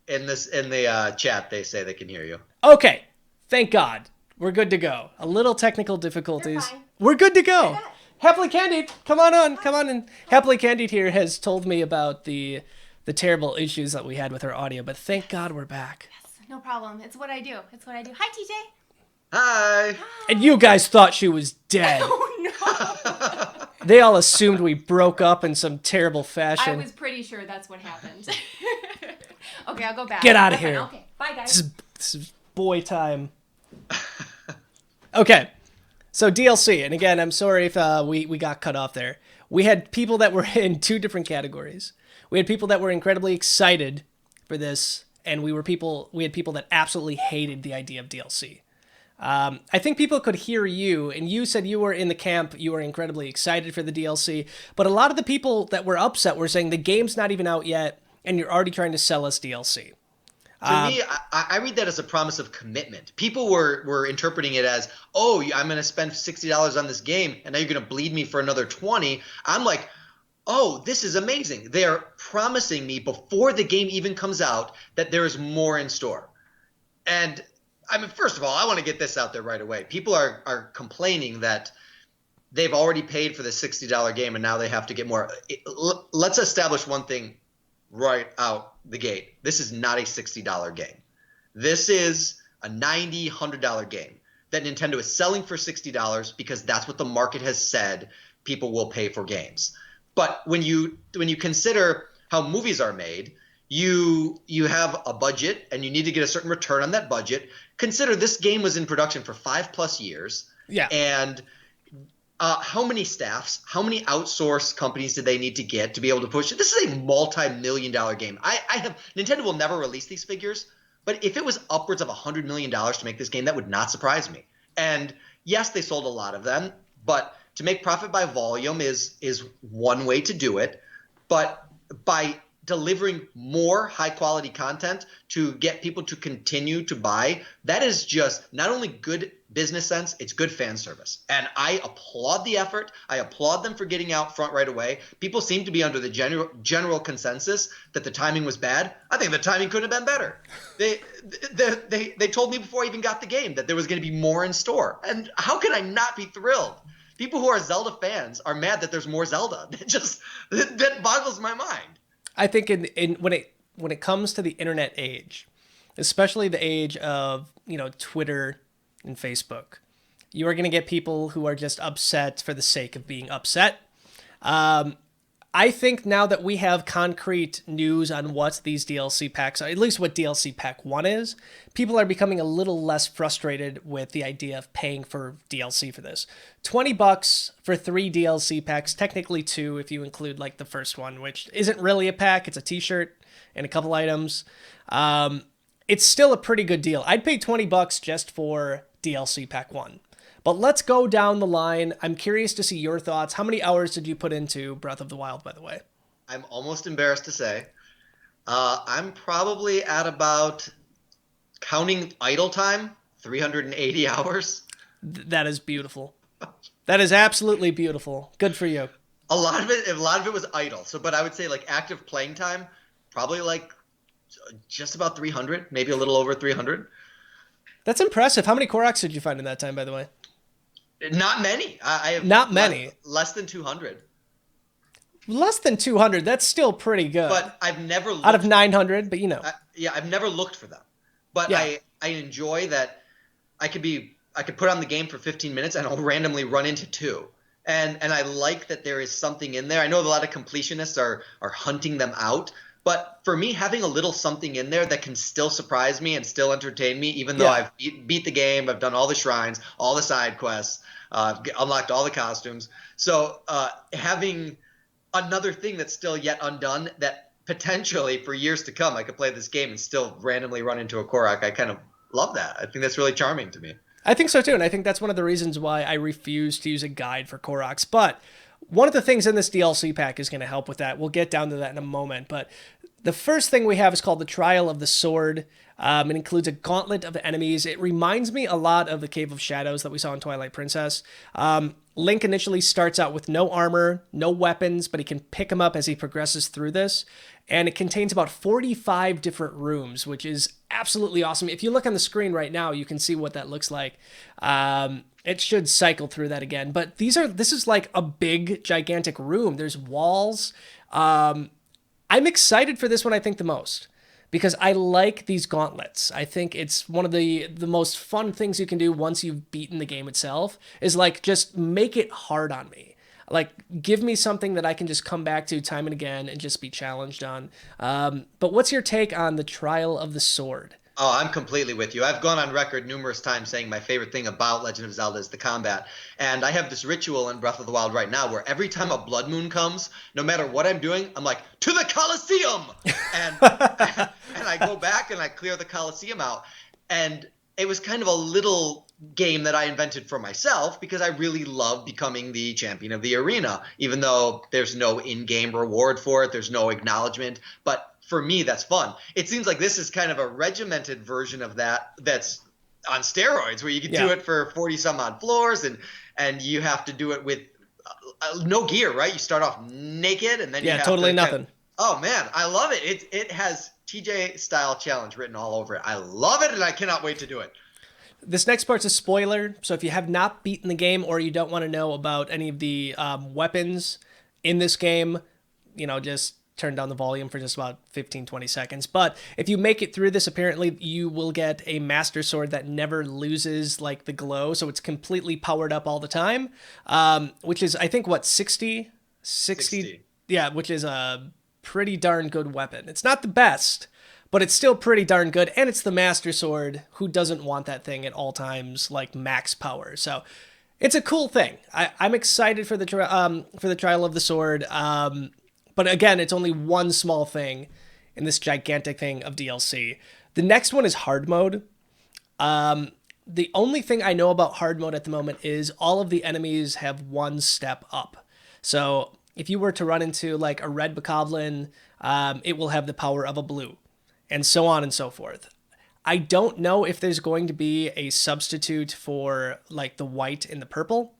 In the chat, they say they can hear you. Okay, thank God. We're good to go. A little technical difficulties. We're good to go. Happily Candied, come on in. Happily Candied here has told me about the terrible issues that we had with our audio, but thank God we're back. Yes, no problem. It's what I do. Hi, TJ. Hi. And you guys thought she was dead. Oh, no. They all assumed we broke up in some terrible fashion. I was pretty sure that's what happened. Okay, I'll go back. Get out of here. Okay, bye, guys. This is boy time. Okay, so DLC, and again, I'm sorry if we got cut off there. We had people that were in two different categories. We had people that were incredibly excited for this, and we had people that absolutely hated the idea of DLC. I think people could hear you, and you said you were in the camp, you were incredibly excited for the DLC, but a lot of the people that were upset were saying the game's not even out yet, and you're already trying to sell us DLC. To me, I read that as a promise of commitment. People were interpreting it as, oh, I'm going to spend $60 on this game, and now you're going to bleed me for another $20. I'm like, oh, this is amazing. They're promising me before the game even comes out that there is more in store. And I mean, first of all, I want to get this out there right away. People are complaining that they've already paid for the $60 game and now they have to get more. Let's establish one thing right out the gate. This is not a $60 game. This is a $90, $100 game that Nintendo is selling for $60 because that's what the market has said people will pay for games. But when you consider how movies are made, you have a budget and you need to get a certain return on that budget. Consider this game was in production for 5+ years. Yeah. And how many staffs, how many outsourced companies did they need to get to be able to push it? This is a multi-million-dollar game. Nintendo will never release these figures, but if it was upwards of $100 million to make this game, that would not surprise me. And yes, they sold a lot of them, but to make profit by volume is one way to do it. But by delivering more high-quality content to get people to continue to buy, that is just not only good business sense, it's good fan service. And I applaud the effort. I applaud them for getting out front right away. People seem to be under the general consensus that the timing was bad. I think the timing couldn't have been better. They told me before I even got the game that there was going to be more in store. And how can I not be thrilled? People who are Zelda fans are mad that there's more Zelda. That boggles my mind. I think when it comes to the internet age, especially the age of Twitter and Facebook, you are going to get people who are just upset for the sake of being upset. I think now that we have concrete news on what these DLC packs are, at least what DLC Pack 1 is, people are becoming a little less frustrated with the idea of paying for DLC for this. $20 for 3 DLC packs, technically 2 if you include like the first one, which isn't really a pack, it's a t-shirt and a couple items. It's still a pretty good deal. I'd pay $20 just for DLC Pack 1. But let's go down the line. I'm curious to see your thoughts. How many hours did you put into Breath of the Wild, by the way? I'm almost embarrassed to say. I'm probably at about, counting idle time, 380 hours. That is beautiful. That is absolutely beautiful. Good for you. A lot of it was idle. But I would say like active playing time, probably like just about 300, maybe a little over 300. That's impressive. How many Koroks did you find in that time, by the way? Not many. I have not many. Less than 200. Less than 200. That's still pretty good. But I've never looked out of 900. But I've never looked for them. But yeah. I enjoy that. I could put on the game for 15 minutes and I'll randomly run into 2. And I like that there is something in there. I know a lot of completionists are hunting them out. But for me, having a little something in there that can still surprise me and still entertain me, even though I've beat the game, I've done all the shrines, all the side quests, I've unlocked all the costumes. So having another thing that's still yet undone that potentially for years to come I could play this game and still randomly run into a Korok, I kind of love that. I think that's really charming to me. I think so too, and I think that's one of the reasons why I refuse to use a guide for Koroks. But one of the things in this DLC pack is going to help with that. We'll get down to that in a moment. But the first thing we have is called the Trial of the Sword. It includes a gauntlet of enemies. It reminds me a lot of the Cave of Shadows that we saw in Twilight Princess. Link initially starts out with no armor, no weapons, but he can pick them up as he progresses through this. And it contains about 45 different rooms, which is absolutely awesome. If you look on the screen right now, you can see what that looks like. It should cycle through that again. But this is like a big, gigantic room. There's walls. I'm excited for this one, I think, the most. Because I like these gauntlets. I think it's one of the most fun things you can do once you've beaten the game itself, is like just make it hard on me. Like, give me something that I can just come back to time and again and just be challenged on. But what's your take on the Trial of the Sword? Oh, I'm completely with you. I've gone on record numerous times saying my favorite thing about Legend of Zelda is the combat. And I have this ritual in Breath of the Wild right now where every time a blood moon comes, no matter what I'm doing, I'm like, to the Colosseum! And, and I go back and I clear the Colosseum out. And it was kind of a little game that I invented for myself because I really love becoming the champion of the arena, even though there's no in-game reward for it, there's no acknowledgement. But for me, that's fun. It seems like this is kind of a regimented version of that that's on steroids, where you can do it for 40 some odd floors, and you have to do it with no gear, right? You start off naked, and then you have totally to nothing. Oh man, I love it. It has TJ style challenge written all over it. I love it, and I cannot wait to do it. This next part's a spoiler, so if you have not beaten the game or you don't want to know about any of the weapons in this game, just turn down the volume for just about 15-20 seconds. But if you make it through this, apparently you will get a Master Sword that never loses like the glow, so it's completely powered up all the time, which is, I think, what, 60? Yeah, which is a pretty darn good weapon. It's not the best, but it's still pretty darn good, and it's the Master Sword. Who doesn't want that thing at all times, like max power? So it's a cool thing. I'm excited for the Trial of the Sword. But again, it's only one small thing in this gigantic thing of DLC. The next one is hard mode. The only thing I know about hard mode at the moment is all of the enemies have one step up. So if you were to run into like a red bokoblin, it will have the power of a blue, and so on and so forth. I don't know if there's going to be a substitute for like the white and the purple.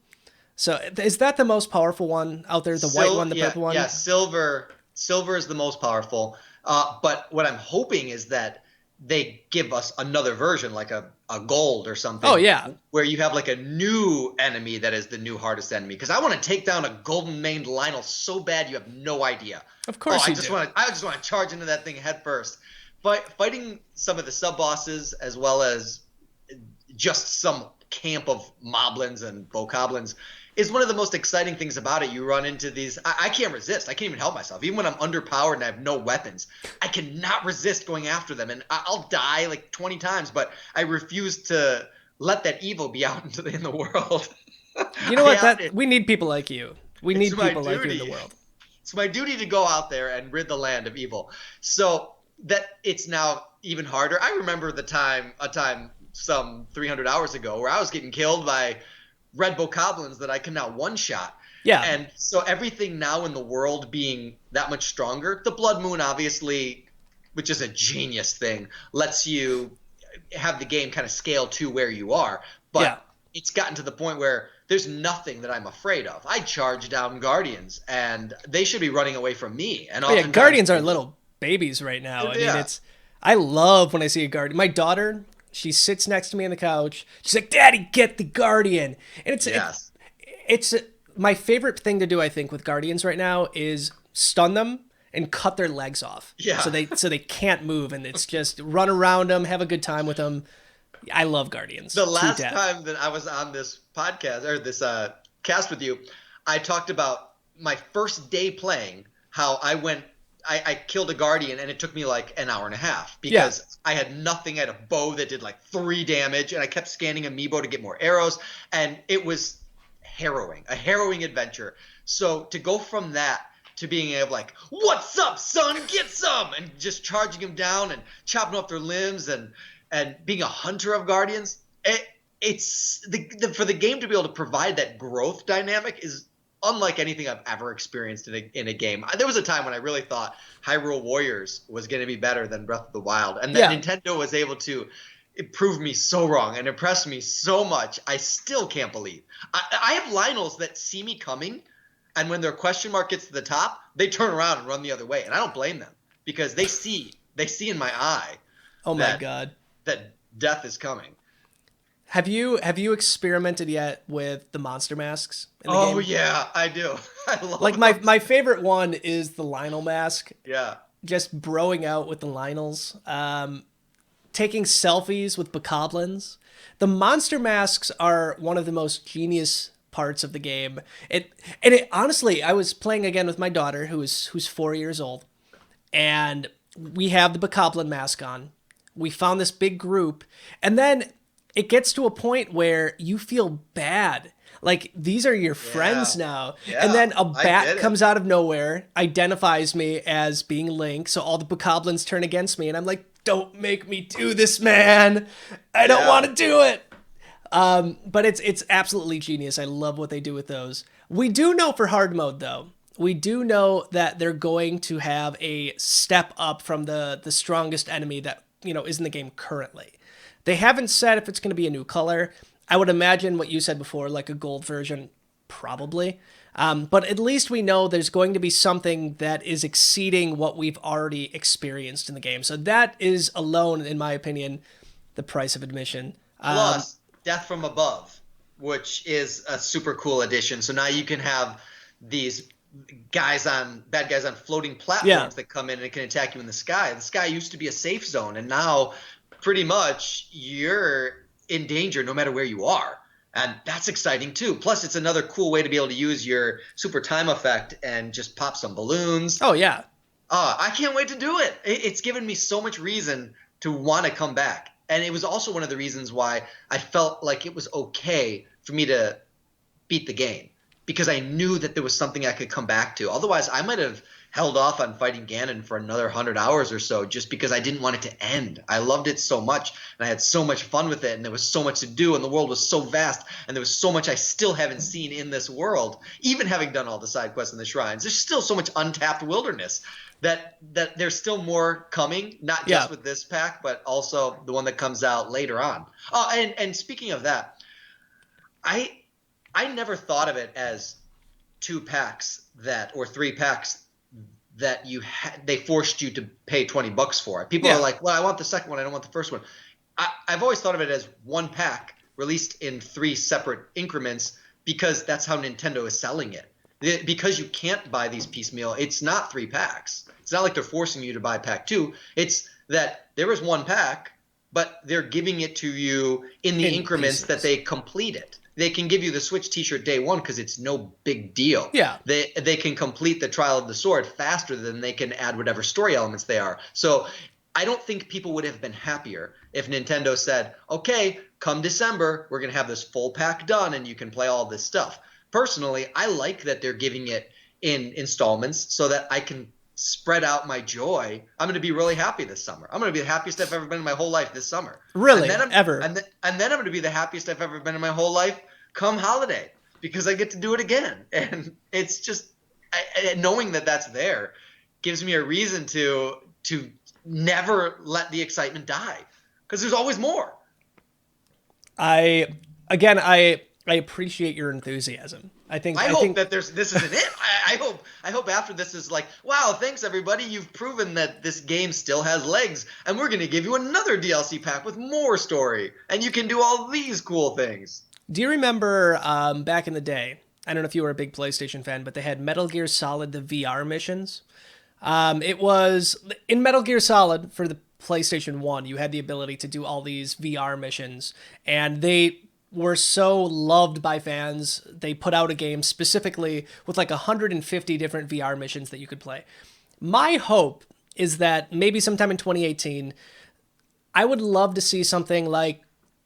So is that the most powerful one out there? The white one, the purple one? Yeah, silver is the most powerful. But what I'm hoping is that they give us another version, like a gold or something. Oh, yeah. Where you have like a new enemy that is the new hardest enemy. Because I want to take down a golden-maned Lionel so bad you have no idea. Of course I just want to charge into that thing head first. But fighting some of the sub-bosses as well as just some camp of moblins and bokoblins is one of the most exciting things about it. You run into these. I can't resist. I can't even help myself. Even when I'm underpowered and I have no weapons, I cannot resist going after them. And I'll die like 20 times, but I refuse to let that evil be out in the world. You know what? We need people like you. We need people like you in the world. It's my duty to go out there and rid the land of evil. So that it's now even harder. I remember a time some 300 hours ago where I was getting killed by red bokoblins that I can now one-shot. Yeah. And so everything now in the world being that much stronger, the Blood Moon obviously, which is a genius thing, lets you have the game kind of scale to where you are. But it's gotten to the point where there's nothing that I'm afraid of. I charge down Guardians, and they should be running away from me. And Guardians are little babies right now. I mean, I love when I see a Guardian. My daughter, she sits next to me on the couch. She's like, "Daddy, get the Guardian." And it's my favorite thing to do, I think, with Guardians right now is stun them and cut their legs off. Yeah. So they can't move, and it's just run around them, have a good time with them. I love Guardians. The last time that I was on this podcast or this cast with you, I talked about my first day playing, how I killed a Guardian, and it took me like an hour and a half because I had nothing. I had a bow that did like 3 damage, and I kept scanning amiibo to get more arrows, and it was a harrowing adventure. So to go from that to being able like, "What's up, son? Get some!" and just charging them down and chopping off their limbs and being a hunter of Guardians, it's for the game to be able to provide that growth dynamic is unlike anything I've ever experienced in a game. There was a time when I really thought Hyrule Warriors was going to be better than Breath of the Wild, and that Nintendo was able to prove me so wrong and impress me so much. I still can't believe. I have Lionels that see me coming, and when their question mark gets to the top, they turn around and run the other way, and I don't blame them because they see in my eye. Oh my God, that death is coming. Have you experimented yet with the monster masks in the game? Oh yeah, I do. I love like my favorite one is the Lionel mask. Yeah. Just broing out with the Lionels. Taking selfies with bokoblins. The monster masks are one of the most genius parts of the game. It honestly, I was playing again with my daughter who's 4 years old, and we have the bokoblin mask on. We found this big group, and then it gets to a point where you feel bad. Like, these are your friends now. Yeah, and then a bat comes out of nowhere, identifies me as being Link, so all the bokoblins turn against me, and I'm like, don't make me do this, man. I don't want to do it. But it's absolutely genius. I love what they do with those. We do know for hard mode, though, we do know that they're going to have a step up from the strongest enemy that, is in the game currently. They haven't said if it's going to be a new color. I would imagine what you said before, like a gold version, probably. But at least we know there's going to be something that is exceeding what we've already experienced in the game. So that is alone, in my opinion, the price of admission. Plus, Death from Above, which is a super cool addition. So now you can have these bad guys on floating platforms that come in and can attack you in the sky. The sky used to be a safe zone, and now pretty much you're in danger no matter where you are. And that's exciting too. Plus, it's another cool way to be able to use your super time effect and just pop some balloons. Oh, yeah. I can't wait to do it. It's given me so much reason to want to come back. And it was also one of the reasons why I felt like it was okay for me to beat the game, because I knew that there was something I could come back to. Otherwise, I might have held off on fighting Ganon for another 100 hours or so just because I didn't want it to end. I loved it so much, and I had so much fun with it, and there was so much to do, and the world was so vast, and there was so much I still haven't seen in this world. Even having done all the side quests and the shrines, there's still so much untapped wilderness that there's still more coming, not just with this pack, but also the one that comes out later on. Oh, and speaking of that, I never thought of it as 2 packs or 3 packs that they forced you to pay $20 for. People are like, well, I want the second one, I don't want the first one. I've always thought of it as 1 pack released in 3 separate increments, because that's how Nintendo is selling it. Because you can't buy these piecemeal, it's not 3 packs. It's not like they're forcing you to buy pack 2. It's that there is 1 pack, but they're giving it to you in the increments that they complete it. They can give you the Switch t-shirt day 1 because it's no big deal. Yeah. They can complete the Trial of the Sword faster than they can add whatever story elements they are. So I don't think people would have been happier if Nintendo said, okay, come December, we're going to have this full pack done and you can play all this stuff. Personally, I like that they're giving it in installments so that I can spread out my joy. I'm going to be really happy this summer. I'm going to be the happiest I've ever been in my whole life this summer. Really? Ever. And then I'm going to be the happiest I've ever been in my whole life come holiday, because I get to do it again. And it's just knowing that that's there gives me a reason to never let the excitement die, because there's always more. I appreciate your enthusiasm. I hope that this isn't it. I hope after this is like, wow, thanks everybody. You've proven that this game still has legs, and we're going to give you another DLC pack with more story, and you can do all these cool things. Do you remember back in the day, I don't know if you were a big PlayStation fan, but they had Metal Gear Solid, the VR missions. It was in Metal Gear Solid for the PlayStation 1, you had the ability to do all these VR missions, and they were so loved by fans. They put out a game specifically with like 150 different VR missions that you could play. My hope is that maybe sometime in 2018, I would love to see something like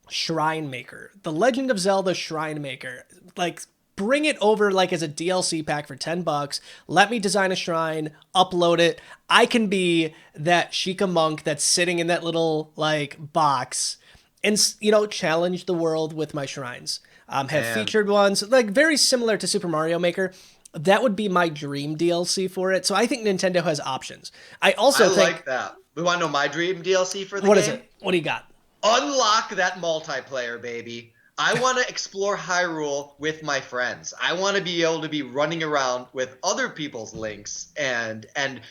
Shrine Maker, The Legend of Zelda Shrine Maker. Like, bring it over like as a DLC pack for $10. Let me design a shrine, upload it. I can be that Sheikah monk that's sitting in that little like box and challenge the world with my shrines. Have Man. featured ones, like very similar to Super Mario Maker. That would be my dream DLC for it. So I think Nintendo has options. I also think, like that. We want to know my dream DLC for the what game? is it? What do you got? Unlock that multiplayer, baby. I want to explore Hyrule with my friends. I want to be able to be running around with other people's links and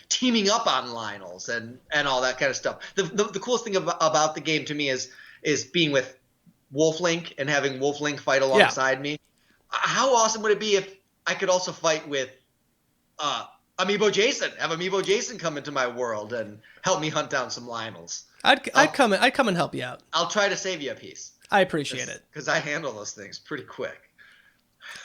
teaming up on Lionels and all that kind of stuff. The coolest thing about the game to me is being with Wolf Link and having Wolf Link fight alongside me. How awesome would it be if I could also fight with Amiibo Jason? Have Amiibo Jason come into my world and help me hunt down some Lionels. I'd come and help you out. I'll try to save you a piece. I appreciate it because I handle those things pretty quick.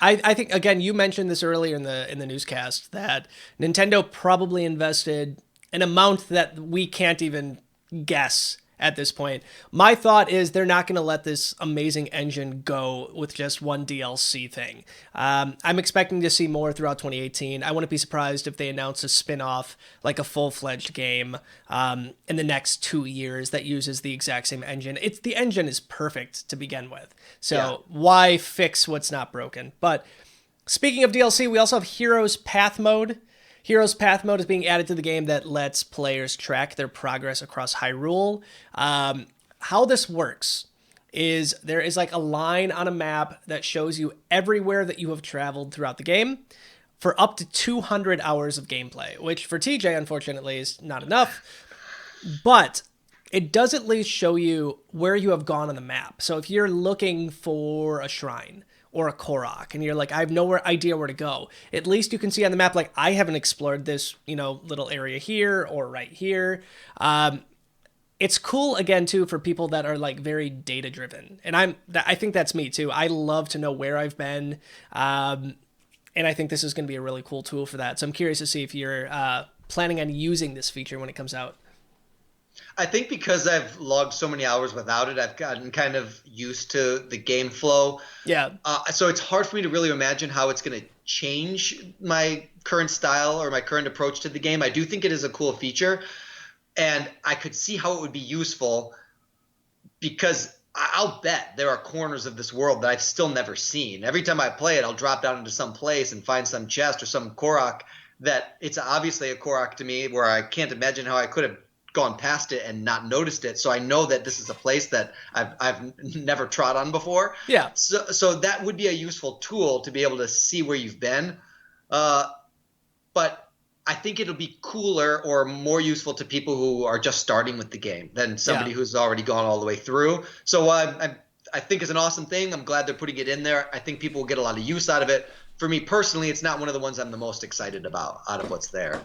I think, again, you mentioned this earlier in the newscast that Nintendo probably invested an amount that we can't even guess at this point. My thought is they're not going to let this amazing engine go with just one DLC thing. I'm expecting to see more throughout 2018. I wouldn't be surprised if they announce a spin-off, like a full-fledged game, in the next 2 years that uses the exact same engine. The engine is perfect to begin with. So why fix what's not broken? But speaking of DLC, we also have Heroes Path Mode. Heroes Path Mode is being added to the game that lets players track their progress across Hyrule. How this works is there is like a line on a map that shows you everywhere that you have traveled throughout the game for up to 200 hours of gameplay, which for TJ, unfortunately, is not enough. But it does at least show you where you have gone on the map. So if you're looking for a shrine or a Korok, and you're like, I have no idea where to go, at least you can see on the map, like, I haven't explored this, little area here or right here. It's cool, again, too, for people that are, like, very data-driven. And I think that's me, too. I love to know where I've been, and I think this is going to be a really cool tool for that. So I'm curious to see if you're planning on using this feature when it comes out. I think because I've logged so many hours without it, I've gotten kind of used to the game flow. Yeah. So it's hard for me to really imagine how it's going to change my current style or my current approach to the game. I do think it is a cool feature, and I could see how it would be useful because I'll bet there are corners of this world that I've still never seen. Every time I play it, I'll drop down into some place and find some chest or some Korok that it's obviously a Korok to me where I can't imagine how I could have gone past it and not noticed it. So I know that this is a place that I've never trod on before. Yeah. So that would be a useful tool to be able to see where you've been. But I think it'll be cooler or more useful to people who are just starting with the game than somebody who's already gone all the way through. So I think it's an awesome thing. I'm glad they're putting it in there. I think people will get a lot of use out of it. For me personally, it's not one of the ones I'm the most excited about out of what's there.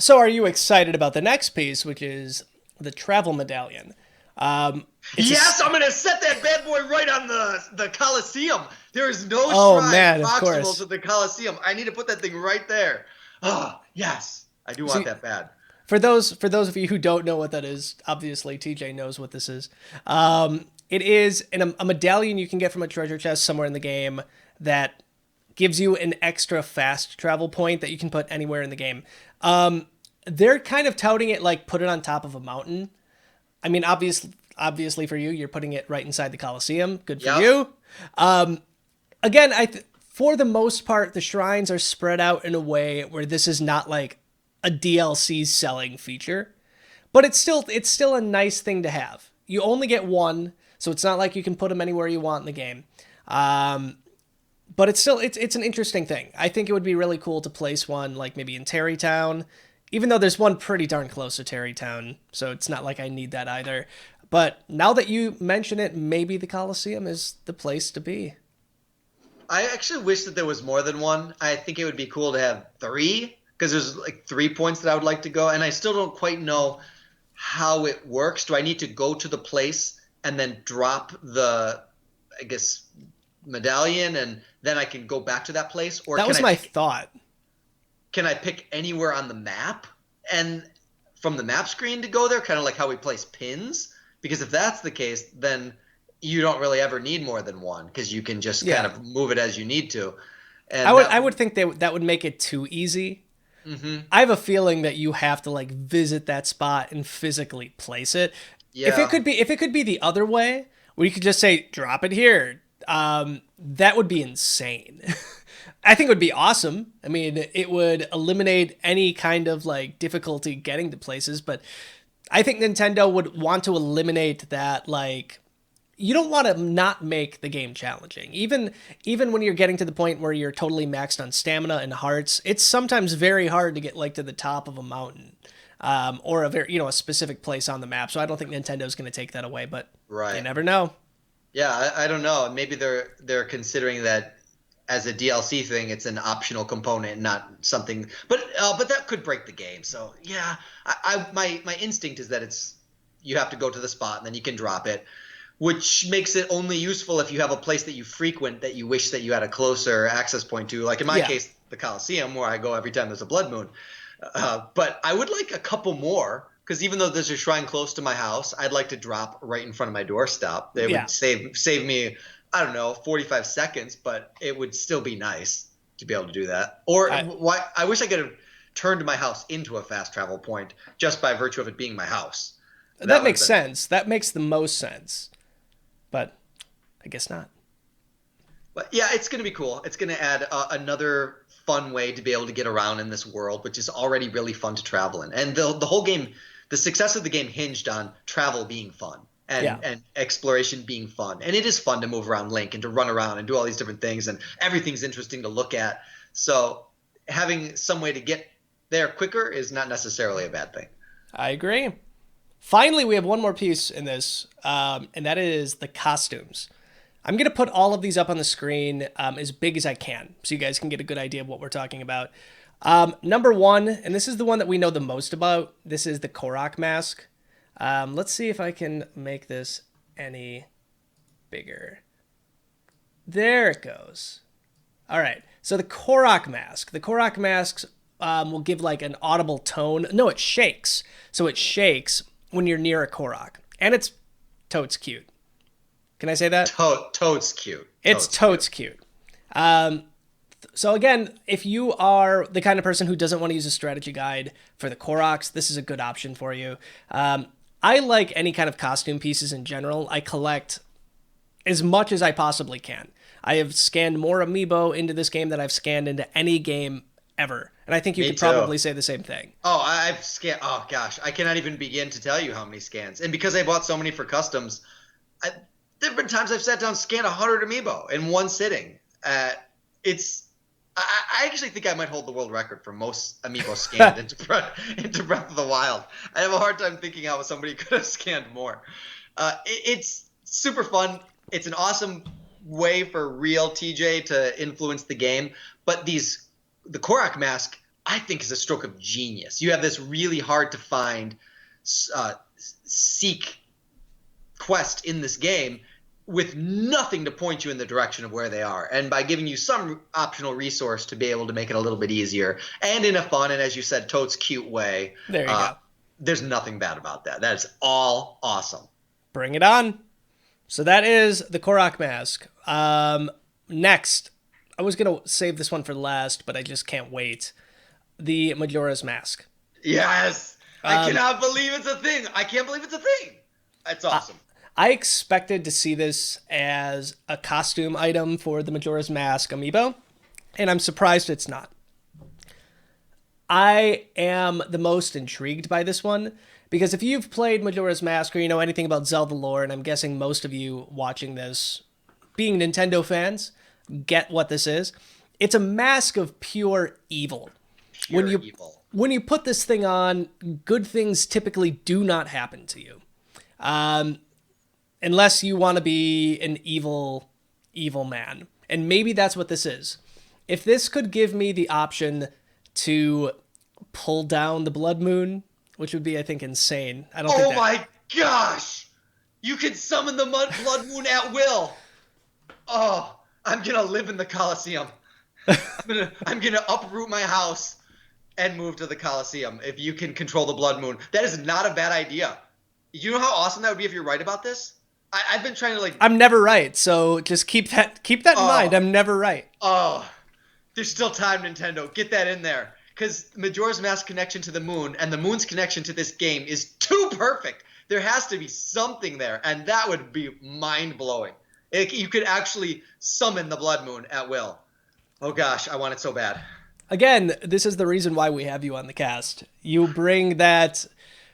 So are you excited about the next piece, which is the travel medallion? Yes, I'm going to set that bad boy right on the Coliseum. There is no shrine proximal to the Coliseum. I need to put that thing right there. Oh, yes. I do want that bad. For those of you who don't know what that is, obviously TJ knows what this is. It is a medallion you can get from a treasure chest somewhere in the game that gives you an extra fast travel point that you can put anywhere in the game. They're kind of touting it like put it on top of a mountain. I mean, obviously for you, you're putting it right inside the Coliseum. Good for you. Again, for the most part, the shrines are spread out in a way where this is not like a DLC selling feature, but it's still a nice thing to have. You only get one, so it's not like you can put them anywhere you want in the game. But it's an interesting thing. I think it would be really cool to place one like maybe in Terrytown, even though there's one pretty darn close to Terrytown, so it's not like I need that either. But now that you mention it, maybe the Coliseum is the place to be. I actually wish that there was more than one. I think it would be cool to have 3, because there's like 3 points that I would like to go, and I still don't quite know how it works. Do I need to go to the place and then drop the, I guess, medallion, and then I can go back to that place? Or that was my thought. Can I pick anywhere on the map and from the map screen to go there, kind of like how we place pins? Because if that's the case, then you don't really ever need more than one, because you can just kind of move it as you need to. And I would think that would make it too easy. Mm-hmm. I have a feeling that you have to like visit that spot and physically place it. If it could be the other way, where you could just say drop it here, that would be insane. I think it would be awesome. I mean, it would eliminate any kind of like difficulty getting to places, but I think Nintendo would want to eliminate that. Like, you don't want to not make the game challenging. Even when you're getting to the point where you're totally maxed on stamina and hearts, it's sometimes very hard to get like to the top of a mountain, or a specific place on the map. So I don't think Nintendo's going to take that away, but you never know. Yeah, I don't know. Maybe they're considering that as a DLC thing, it's an optional component, not something. But that could break the game. So yeah, my instinct is that you have to go to the spot and then you can drop it, which makes it only useful if you have a place that you frequent that you wish that you had a closer access point to. Like in my case, the Coliseum, where I go every time there's a blood moon. But I would like a couple more. Because even though there's a shrine close to my house, I'd like to drop right in front of my doorstep. They would save me, I don't know, 45 seconds, but it would still be nice to be able to do that. Or I wish I could have turned my house into a fast travel point just by virtue of it being my house. That makes sense. That makes the most sense. But I guess not. But yeah, it's going to be cool. It's going to add another fun way to be able to get around in this world, which is already really fun to travel in. And the whole game, the success of the game hinged on travel being fun and exploration being fun. And it is fun to move around Link and to run around and do all these different things, and everything's interesting to look at. So having some way to get there quicker is not necessarily a bad thing. I agree. Finally, we have one more piece in this, and that is the costumes. I'm going to put all of these up on the screen as big as I can so you guys can get a good idea of what we're talking about. Number one, and this is the one that we know the most about, this is the Korok mask. Let's see if I can make this any bigger. There it goes. All right, so the Korok mask. The Korok masks will give like an audible tone. No, it shakes. So it shakes when you're near a Korok. And it's totes cute. Can I say that? Toad's cute. It's totes cute. So again, if you are the kind of person who doesn't want to use a strategy guide for the Koroks, this is a good option for you. I like any kind of costume pieces in general. I collect as much as I possibly can. I have scanned more amiibo into this game than I've scanned into any game ever. And I think you could probably say the same thing. Oh, I've scanned. Oh, gosh. I cannot even begin to tell you how many scans. And because I bought so many for customs, there have been times I've sat down and scanned 100 amiibo in one sitting. I actually think I might hold the world record for most amiibo scanned into Breath of the Wild. I have a hard time thinking how somebody could have scanned more. It's super fun. It's an awesome way for real TJ to influence the game. But the Korok mask, I think, is a stroke of genius. You have this really hard to find seek quest in this game with nothing to point you in the direction of where they are. And by giving you some optional resource to be able to make it a little bit easier and in a fun and, as you said, totes cute way. There you go. There's nothing bad about that. That is all awesome. Bring it on. So that is the Korok mask. Next, I was going to save this one for last, but I just can't wait. The Majora's Mask. Yes! I cannot believe it's a thing. I can't believe it's a thing. It's awesome. I expected to see this as a costume item for the Majora's Mask amiibo, and I'm surprised it's not. I am the most intrigued by this one, because if you've played Majora's Mask or you know anything about Zelda lore, and I'm guessing most of you watching this, being Nintendo fans, get what this is. It's a mask of pure evil. When you put this thing on, good things typically do not happen to you. Unless you want to be an evil man. And maybe that's what this is. If this could give me the option to pull down the blood moon, which would be, I think, insane. Oh my gosh! You can summon the blood moon at will! Oh, I'm gonna live in the Coliseum. I'm gonna uproot my house and move to the Coliseum if you can control the blood moon. That is not a bad idea. You know how awesome that would be if you're right about this? I've been trying to I'm never right, so just keep that in mind. I'm never right. Oh, there's still time, Nintendo. Get that in there. Because Majora's Mask connection to the moon and the moon's connection to this game is too perfect There has to be something there, and that would be mind-blowing. You could actually summon the Blood Moon at will. Oh gosh, I want it so bad. Again, this is the reason why we have you on the cast. You bring that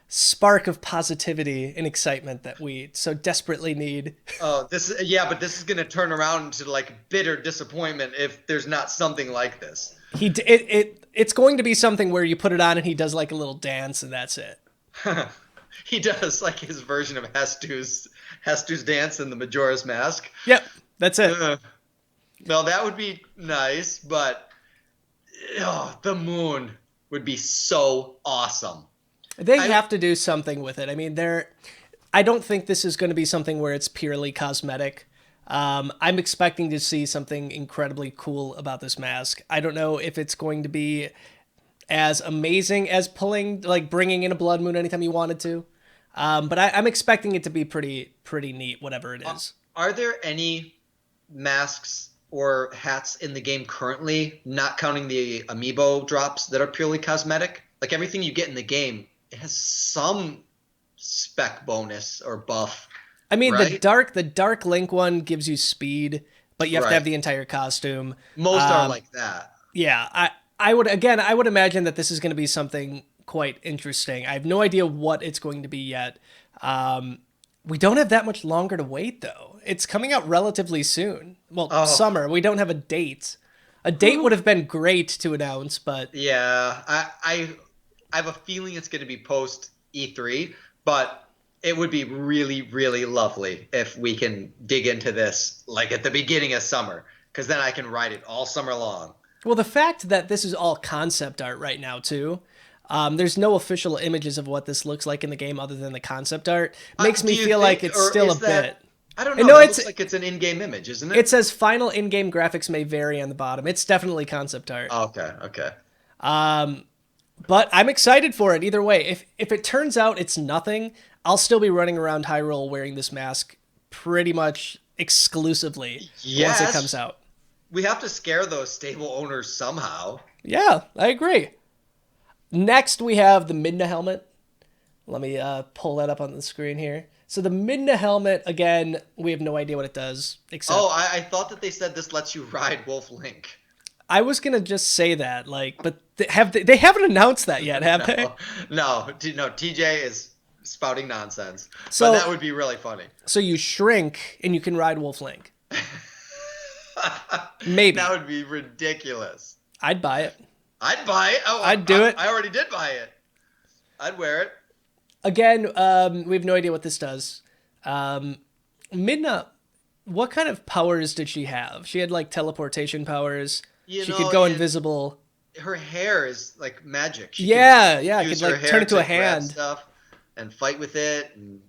spark of positivity and excitement that we so desperately need. Oh, but this is gonna turn around into like bitter disappointment if there's not something like this. It's going to be something where you put it on and he does like a little dance and that's it. He does like his version of Hestu's dance in the Majora's Mask. Yep, that's it. Well, that would be nice, but the moon would be so awesome. They have to do something with it. I mean, I don't think this is going to be something where it's purely cosmetic. I'm expecting to see something incredibly cool about this mask. I don't know if it's going to be as amazing as bringing in a blood moon anytime you wanted to. But I'm expecting it to be pretty neat, whatever it is. Are there any masks or hats in the game currently, not counting the amiibo drops, that are purely cosmetic? Like everything you get in the game, it has some spec bonus or buff. I mean, right? the dark Link one gives you speed, but you have to have the entire costume. Most are like that. Yeah, I would imagine that this is going to be something quite interesting. I have no idea what it's going to be yet. We don't have that much longer to wait, though. It's coming out relatively soon. Well, summer. We don't have a date. A date would have been great to announce, but yeah, I have a feeling it's going to be post E3, but it would be really, really lovely if we can dig into this like at the beginning of summer, because then I can ride it all summer long. Well, the fact that this is all concept art right now, too. There's no official images of what this looks like in the game other than the concept art. Makes me feel like it's still a bit. I don't know. No, it looks like it's an in-game image, isn't it? It says final in-game graphics may vary on the bottom. It's definitely concept art. Okay. But I'm excited for it either way. If it turns out it's nothing, I'll still be running around Hyrule wearing this mask pretty much exclusively once it comes out. We have to scare those stable owners somehow. Yeah, I agree. Next, we have the Midna helmet. Let me pull that up on the screen here. So the Midna helmet, again, we have no idea what it does. Except I thought that they said this lets you ride Wolf Link. I was gonna just say that, but they haven't announced that yet, have they? No. TJ is spouting nonsense. So but that would be really funny. So you shrink and you can ride Wolf Link. Maybe that would be ridiculous. I'd buy it. I'd buy it. I'd do it. I already did buy it. I'd wear it. Again, we have no idea what this does. Midna, what kind of powers did she have? She had like teleportation powers. She could go invisible. Her hair is like magic. She could like turn into a hand stuff and fight with it. And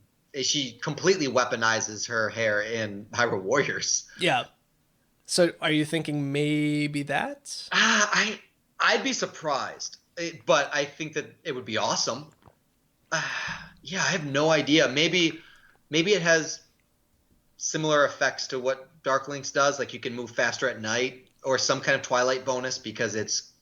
she completely weaponizes her hair in Hyrule Warriors. Yeah. So are you thinking maybe that? I'd be surprised, but I think that it would be awesome. Yeah, I have no idea. Maybe it has similar effects to what Dark Link's does, like you can move faster at night, or some kind of Twilight bonus because it's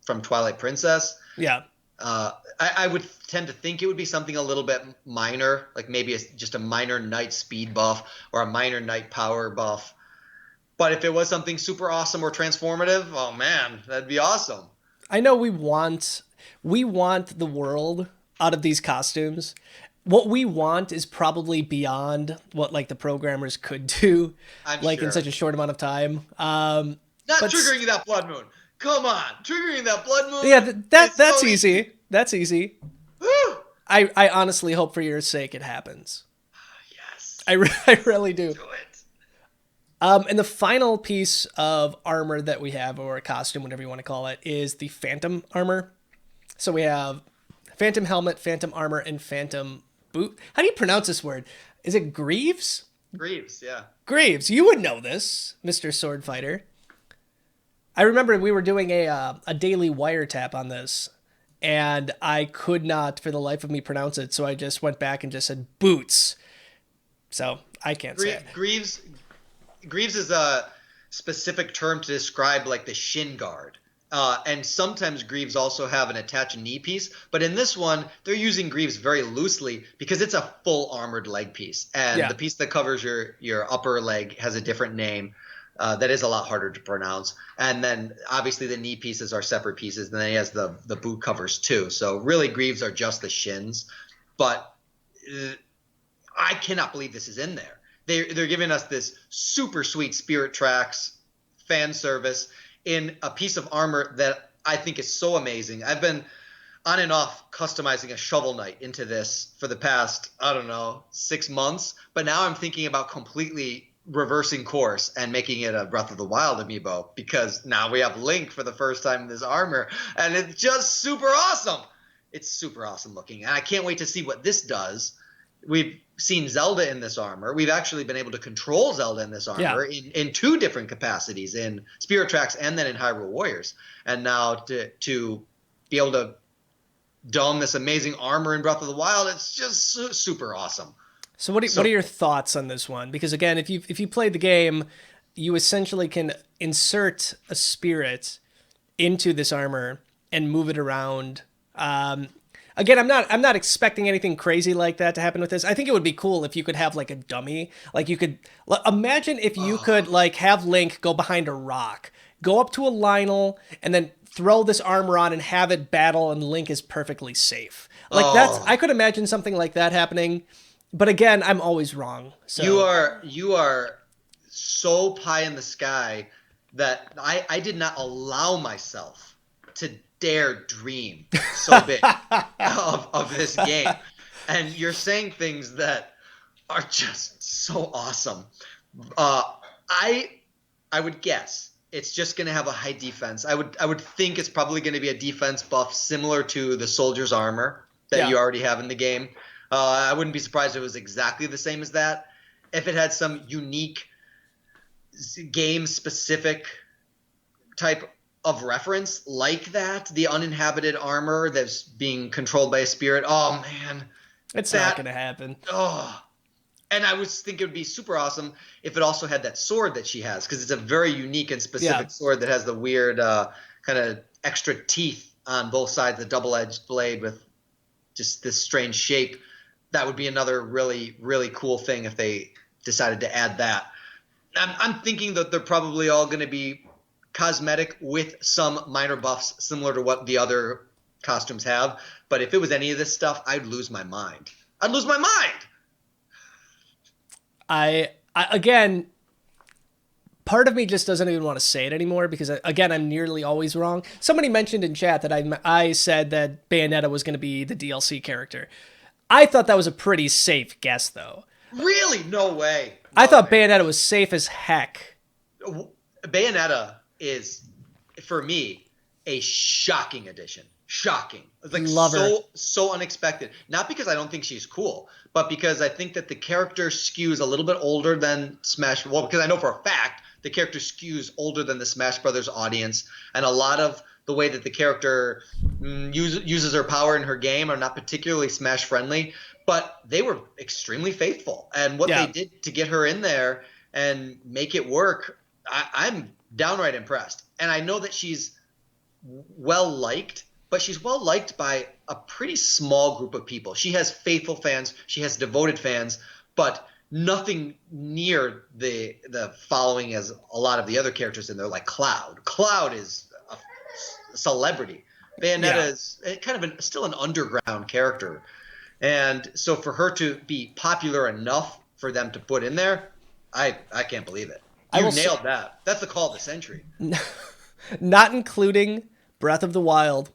from Twilight Princess. Yeah. I would tend to think it would be something a little bit minor, like maybe just a minor night speed buff or a minor night power buff. But if it was something super awesome or transformative, oh man, that'd be awesome. I know we want the world out of these costumes. What we want is probably beyond what like the programmers could do, in such a short amount of time. Not triggering that blood moon. Come on, triggering that blood moon. Yeah, that's so easy. That's easy. I honestly hope for your sake it happens. Yes. I really do. Do it. And the final piece of armor that we have, or a costume, whatever you want to call it, is the Phantom armor. So we have Phantom helmet, Phantom armor, and Phantom boot. How do you pronounce this word? Is it Greaves? Greaves, yeah. Greaves. You would know this, Mr. Sword Fighter. I remember we were doing a daily wiretap on this, and I could not, for the life of me, pronounce it, so I just went back and just said boots. So I can't say it. Greaves is a specific term to describe like the shin guard. And sometimes greaves also have an attached knee piece. But in this one, they're using greaves very loosely because it's a full armored leg piece. And the piece that covers your upper leg has a different name. That is a lot harder to pronounce. And then obviously the knee pieces are separate pieces. And then he has the boot covers too. So really greaves are just the shins. But I cannot believe this is in there. They're giving us this super sweet Spirit Tracks fan service in a piece of armor that I think is so amazing. I've been on and off customizing a Shovel Knight into this for the past, 6 months. But now I'm thinking about completely reversing course and making it a Breath of the Wild amiibo, because now we have Link for the first time in this armor, and it's just super awesome. It's super awesome looking, and I can't wait to see what this does. We've seen Zelda in this armor. We've actually been able to control Zelda in this armor in 2 different capacities, in Spirit Tracks and then in Hyrule Warriors. And now to be able to dome this amazing armor in Breath of the Wild, it's just super awesome. So what are your thoughts on this one? Because again, if you played the game, you essentially can insert a spirit into this armor and move it around. Again, I'm not expecting anything crazy like that to happen with this. I think it would be cool if you could have like a dummy. Like you could imagine if you could like have Link go behind a rock, go up to a Lionel, and then throw this armor on and have it battle, and Link is perfectly safe. Like I could imagine something like that happening. But again, I'm always wrong. So you are so pie in the sky that I did not allow myself to dare dream so big of this game. And you're saying things that are just so awesome. I would guess it's just going to have a high defense. I would think it's probably going to be a defense buff similar to the soldier's armor that you already have in the game. I wouldn't be surprised if it was exactly the same as that. If it had some unique game-specific type of reference like that, the uninhabited armor that's being controlled by a spirit. Oh, man. It's not going to happen. Oh. And I was thinking it would be super awesome if it also had that sword that she has, because it's a very unique and specific sword that has the weird kind of extra teeth on both sides, the double-edged blade with just this strange shape. That would be another really, really cool thing if they decided to add that. I'm thinking that they're probably all going to be cosmetic with some minor buffs similar to what the other costumes have. But if it was any of this stuff, I'd lose my mind. I'd lose my mind. I again, part of me just doesn't even want to say it anymore because, again, I'm nearly always wrong. Somebody mentioned in chat that I said that Bayonetta was going to be the DLC character. I thought that was a pretty safe guess, though. Really? No way. I thought Bayonetta was safe as heck. Bayonetta is, for me, a shocking addition. Shocking. Like, Love her. So unexpected. Not because I don't think she's cool, but because I think that the character skews a little bit older than Smash. Well, because I know for a fact the character skews older than the Smash Brothers audience, and a lot of the way that the character uses her power in her game are not particularly Smash friendly, but they were extremely faithful. And what they did to get her in there and make it work, I'm downright impressed. And I know that she's well liked, but she's well liked by a pretty small group of people. She has faithful fans, she has devoted fans, but nothing near the following as a lot of the other characters in there, like Cloud. Cloud is a celebrity. Bayonetta is kind of still an underground character. And so for her to be popular enough for them to put in there, I can't believe it. You nailed that. That's the call of the century. Not including Breath of the Wild,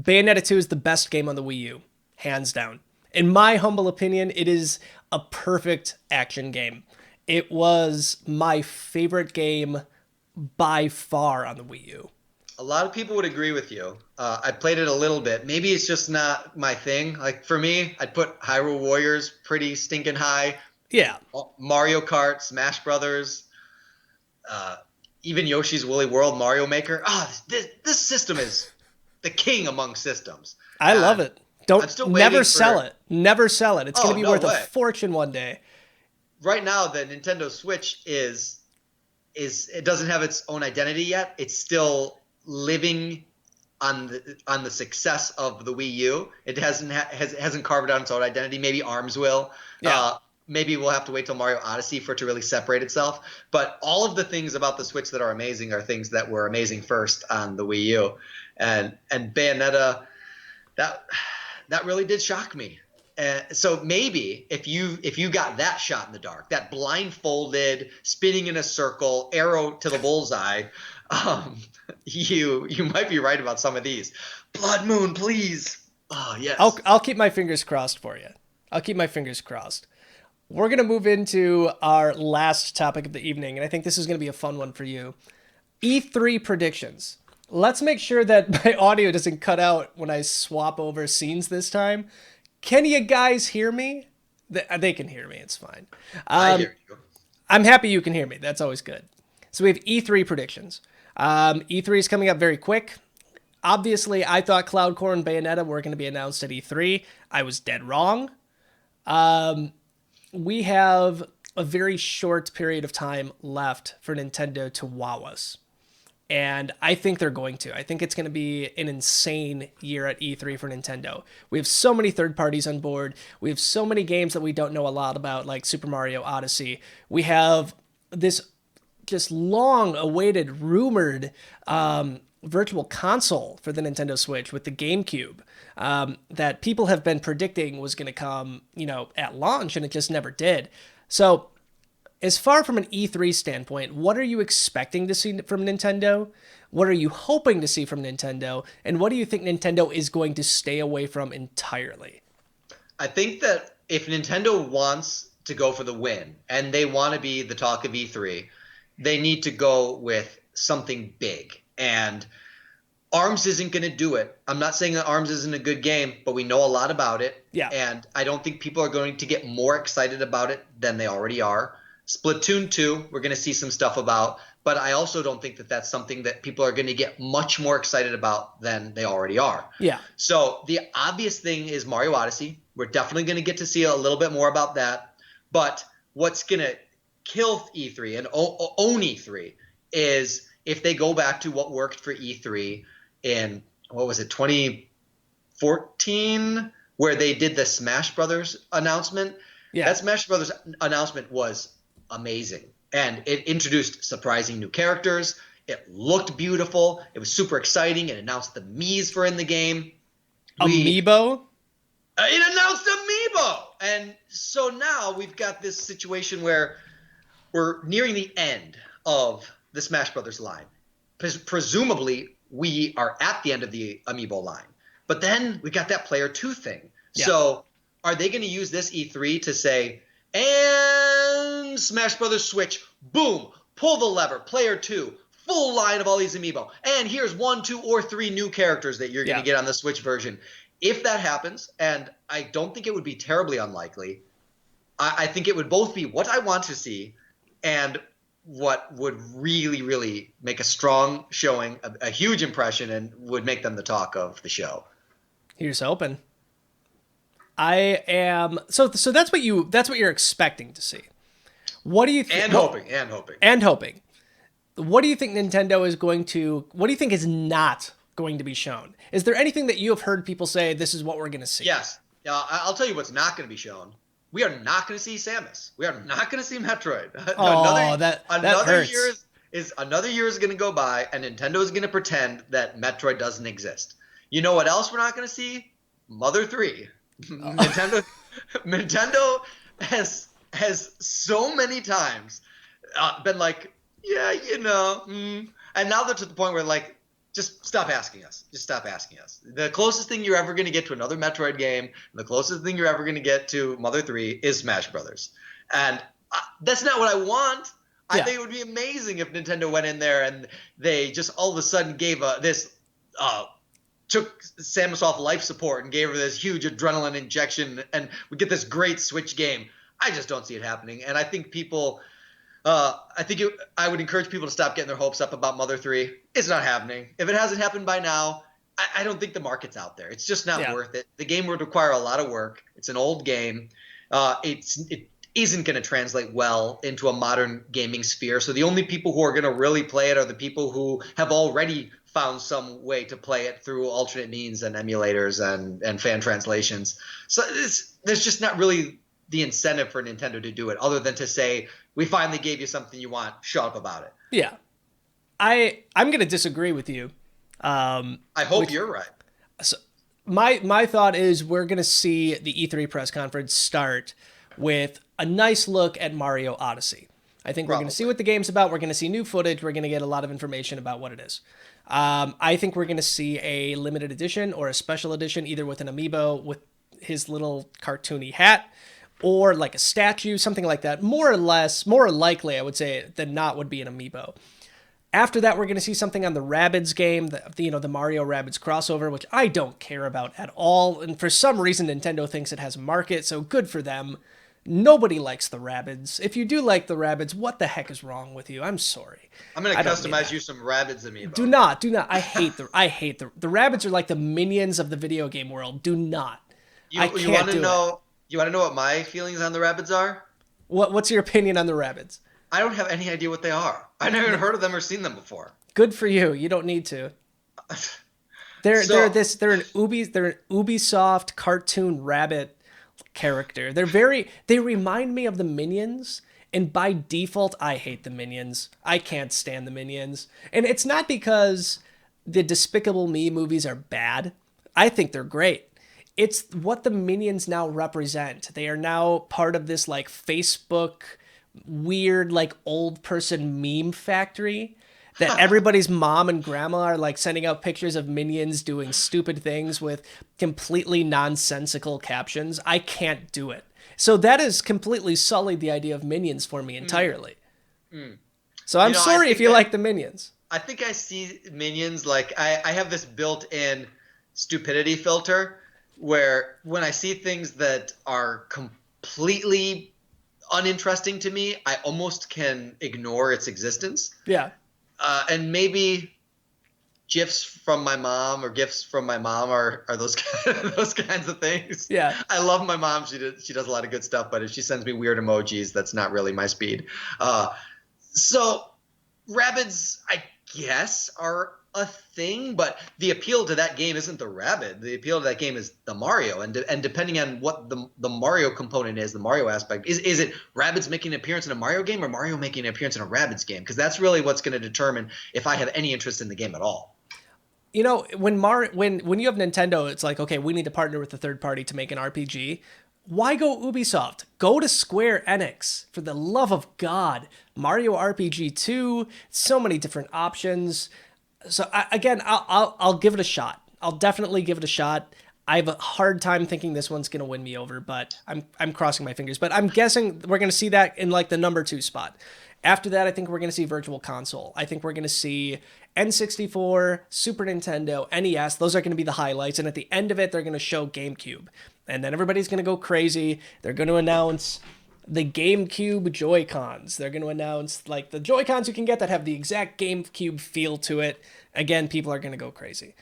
Bayonetta 2 is the best game on the Wii U, hands down. In my humble opinion, it is a perfect action game. It was my favorite game by far on the Wii U. A lot of people would agree with you. I played it a little bit. Maybe it's just not my thing. Like, for me, I'd put Hyrule Warriors pretty stinking high. Yeah. Mario Kart, Smash Brothers, even Yoshi's Woolly World, Mario Maker. This system is the king among systems. I love it. Never sell it. Never sell it. It's going to be worth a fortune one day. Right now, the Nintendo Switch it doesn't have its own identity yet. It's still living on the success of the Wii U. It hasn't carved out its own identity. Maybe ARMS will. Yeah. Maybe we'll have to wait till Mario Odyssey for it to really separate itself. But all of the things about the Switch that are amazing are things that were amazing first on the Wii U. And Bayonetta, that really did shock me. So maybe if you got that shot in the dark, that blindfolded, spinning in a circle, arrow to the bullseye, you might be right about some of these. Blood Moon, please. Oh yes. I'll keep my fingers crossed for you. I'll keep my fingers crossed. We're going to move into our last topic of the evening, and I think this is going to be a fun one for you. E3 predictions. Let's make sure that my audio doesn't cut out when I swap over scenes this time. Can you guys hear me? They can hear me. It's fine. I hear you. I'm happy you can hear me. That's always good. So we have E3 predictions. E3 is coming up very quick. Obviously, I thought Cloud Core and Bayonetta were going to be announced at E3. I was dead wrong. We have a very short period of time left for Nintendo to wow us. And I think they're going to. I think it's going to be an insane year at E3 for Nintendo. We have so many third parties on board. We have so many games that we don't know a lot about, like Super Mario Odyssey. We have this just long-awaited, rumored virtual console for the Nintendo Switch with the GameCube that people have been predicting was going to come, at launch, and it just never did. So, as far from an E3 standpoint, what are you expecting to see from Nintendo? What are you hoping to see from Nintendo? And what do you think Nintendo is going to stay away from entirely? I think that if Nintendo wants to go for the win and they want to be the talk of E3, they need to go with something big. And ARMS isn't going to do it. I'm not saying that ARMS isn't a good game, but we know a lot about it. Yeah. And I don't think people are going to get more excited about it than they already are. Splatoon 2, we're going to see some stuff about, but I also don't think that that's something that people are going to get much more excited about than they already are. Yeah. So the obvious thing is Mario Odyssey. We're definitely going to get to see a little bit more about that. But what's going to kill E3 and own E3 is if they go back to what worked for E3 in, 2014, where they did the Smash Brothers announcement. Yeah. That Smash Brothers announcement was amazing, and it introduced surprising new characters. It looked beautiful. It was super exciting. It announced the Mii's for in the game. Amiibo? It announced Amiibo! And so now we've got this situation where we're nearing the end of the Smash Brothers line. Presumably, we are at the end of the Amiibo line. But then we got that Player 2 thing. Yeah. So are they going to use this E3 to say, and Smash Brothers Switch, boom, pull the lever, Player 2, full line of all these Amiibo. And here's 1, 2, or 3 new characters that you're going to get on the Switch version. If that happens, and I don't think it would be terribly unlikely, I think it would both be what I want to see and what would really, really make a strong showing, a huge impression, and would make them the talk of the show. Here's hoping. I am so that's what you're expecting to see. What do you think? And hoping. What do you think Nintendo is going to? What do you think is not going to be shown? Is there anything that you have heard people say this is what we're going to see? Yes. I'll tell you what's not going to be shown. We are not going to see Samus. We are not going to see Metroid. That hurts. Another year is going to go by, and Nintendo is going to pretend that Metroid doesn't exist. You know what else we're not going to see? Mother 3. Nintendo has so many times been like, yeah, and now they're to the point where like, just stop asking us. Just stop asking us. The closest thing you're ever going to get to another Metroid game, the closest thing you're ever going to get to Mother 3 is Smash Brothers, and that's not what I want. I think it would be amazing if Nintendo went in there and they just all of a sudden gave took Samus off life support and gave her this huge adrenaline injection, and we get this great Switch game. I just don't see it happening, and I think people, I would encourage people to stop getting their hopes up about Mother 3. It's not happening. If it hasn't happened by now, I don't think the market's out there. It's just not worth it. The game would require a lot of work. It's an old game. isn't going to translate well into a modern gaming sphere. So the only people who are going to really play it are the people who have already found some way to play it through alternate means and emulators and fan translations. So there's just not really the incentive for Nintendo to do it, other than to say, we finally gave you something you want, shut up about it. Yeah. I'm going to disagree with you. I hope you're right. So my thought is we're going to see the E3 press conference start with a nice look at Mario Odyssey. I think we're going to see what the game's about. We're going to see new footage. We're going to get a lot of information about what it is. I think we're going to see a limited edition or a special edition, either with an amiibo with his little cartoony hat, or like a statue, something like that. More likely, I would say, than not would be an amiibo. After that, we're going to see something on the Rabbids game, the Mario Rabbids crossover, which I don't care about at all. And for some reason, Nintendo thinks it has a market, so good for them. Nobody likes the Rabbids. If you do like the Rabbids, what the heck is wrong with you? I'm sorry. I'm going to customize you some Rabbids amiibo. Do not. I hate the Rabbids are like the minions of the video game world. Do not. You want to know what my feelings on the Rabbids are? What's your opinion on the Rabbids? I don't have any idea what they are. I've never even heard of them or seen them before. Good for you. You don't need to. They're an Ubisoft cartoon rabbit character. They remind me of the Minions, and by default I hate the Minions. I can't stand the Minions. And it's not because the Despicable Me movies are bad. I think they're great. It's what the Minions now represent. They are now part of this like Facebook weird like old person meme factory that everybody's mom and grandma are like sending out pictures of Minions doing stupid things with completely nonsensical captions. I can't do it. So that has completely sullied the idea of Minions for me entirely. So I'm sorry if you like the Minions. I think I see Minions like I have this built-in stupidity filter where when I see things that are completely uninteresting to me, I almost can ignore its existence. Yeah. And maybe GIFs from my mom or GIFs from my mom are those those kinds of things. Yeah. I love my mom. She does a lot of good stuff, but if she sends me weird emojis, that's not really my speed. So Rabbids, I guess, are a thing, but the appeal to that game isn't the Rabbid. The appeal to that game is the Mario, and depending on what the Mario component is, the Mario aspect, is it Rabbids making an appearance in a Mario game or Mario making an appearance in a Rabbids game? Because that's really what's going to determine if I have any interest in the game at all. You know, when you have Nintendo, it's like, okay, we need to partner with a third party to make an RPG. Why go Ubisoft? Go to Square Enix, for the love of God. Mario RPG 2, so many different options. So I'll give it a shot. I'll definitely give it a shot. I have a hard time thinking this one's going to win me over, but I'm crossing my fingers. But I'm guessing we're going to see that in like the number 2 spot. After that, I think we're going to see Virtual Console. I think we're going to see N64, Super Nintendo, NES. Those are going to be the highlights. And at the end of it, they're going to show GameCube. And then everybody's going to go crazy. They're going to announce the GameCube Joy-Cons. They're going to announce like the Joy-Cons you can get that have the exact GameCube feel to it. Again, people are going to go crazy.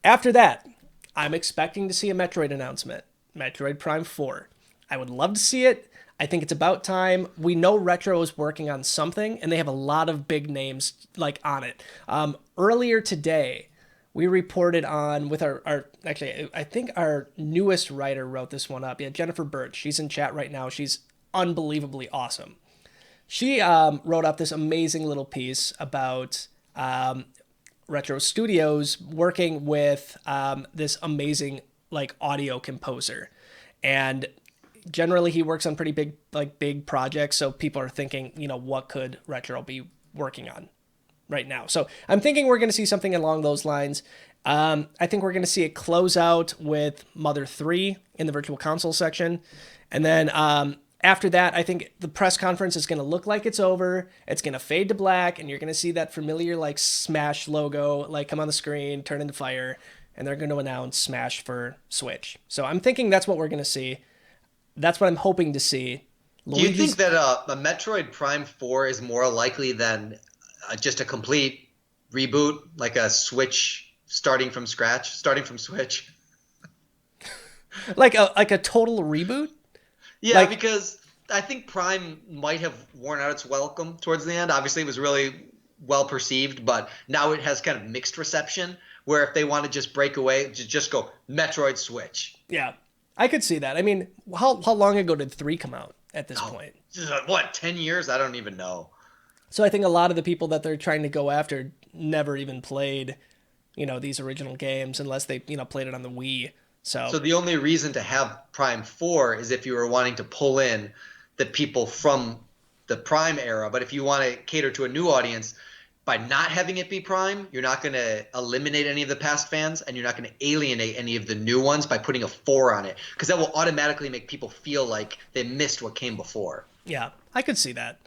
After that, I'm expecting to see a Metroid announcement. Metroid Prime 4. I would love to see it. I think it's about time. We know Retro is working on something, and they have a lot of big names like on it. Earlier today, we reported on with actually, I think our newest writer wrote this one up. Yeah, Jennifer Birch. She's in chat right now. She's unbelievably awesome. She wrote up this amazing little piece about Retro Studios working with this amazing like audio composer, and generally he works on pretty big projects. So people are thinking, what could Retro be working on right now? So I'm thinking we're going to see something along those lines. I think we're going to see it close out with Mother 3 in the Virtual Console section, and then after that, I think the press conference is going to look like it's over. It's going to fade to black, and you're going to see that familiar like Smash logo like come on the screen, turn into fire, and they're going to announce Smash for Switch. So I'm thinking that's what we're going to see. That's what I'm hoping to see. Do you think that a Metroid Prime 4 is more likely than just a complete reboot, like a Switch starting from Switch? like a total reboot? Yeah, because I think Prime might have worn out its welcome towards the end. Obviously, it was really well perceived, but now it has kind of mixed reception. Where if they want to just break away, just go Metroid Switch. Yeah, I could see that. I mean, how long ago did 3 come out at this point? What, 10 years? I don't even know. So I think a lot of the people that they're trying to go after never even played, these original games unless they, played it on the Wii. So the only reason to have Prime 4 is if you were wanting to pull in the people from the Prime era. But if you want to cater to a new audience, by not having it be Prime, you're not going to eliminate any of the past fans, and you're not going to alienate any of the new ones by putting a 4 on it, because that will automatically make people feel like they missed what came before. Yeah, I could see that.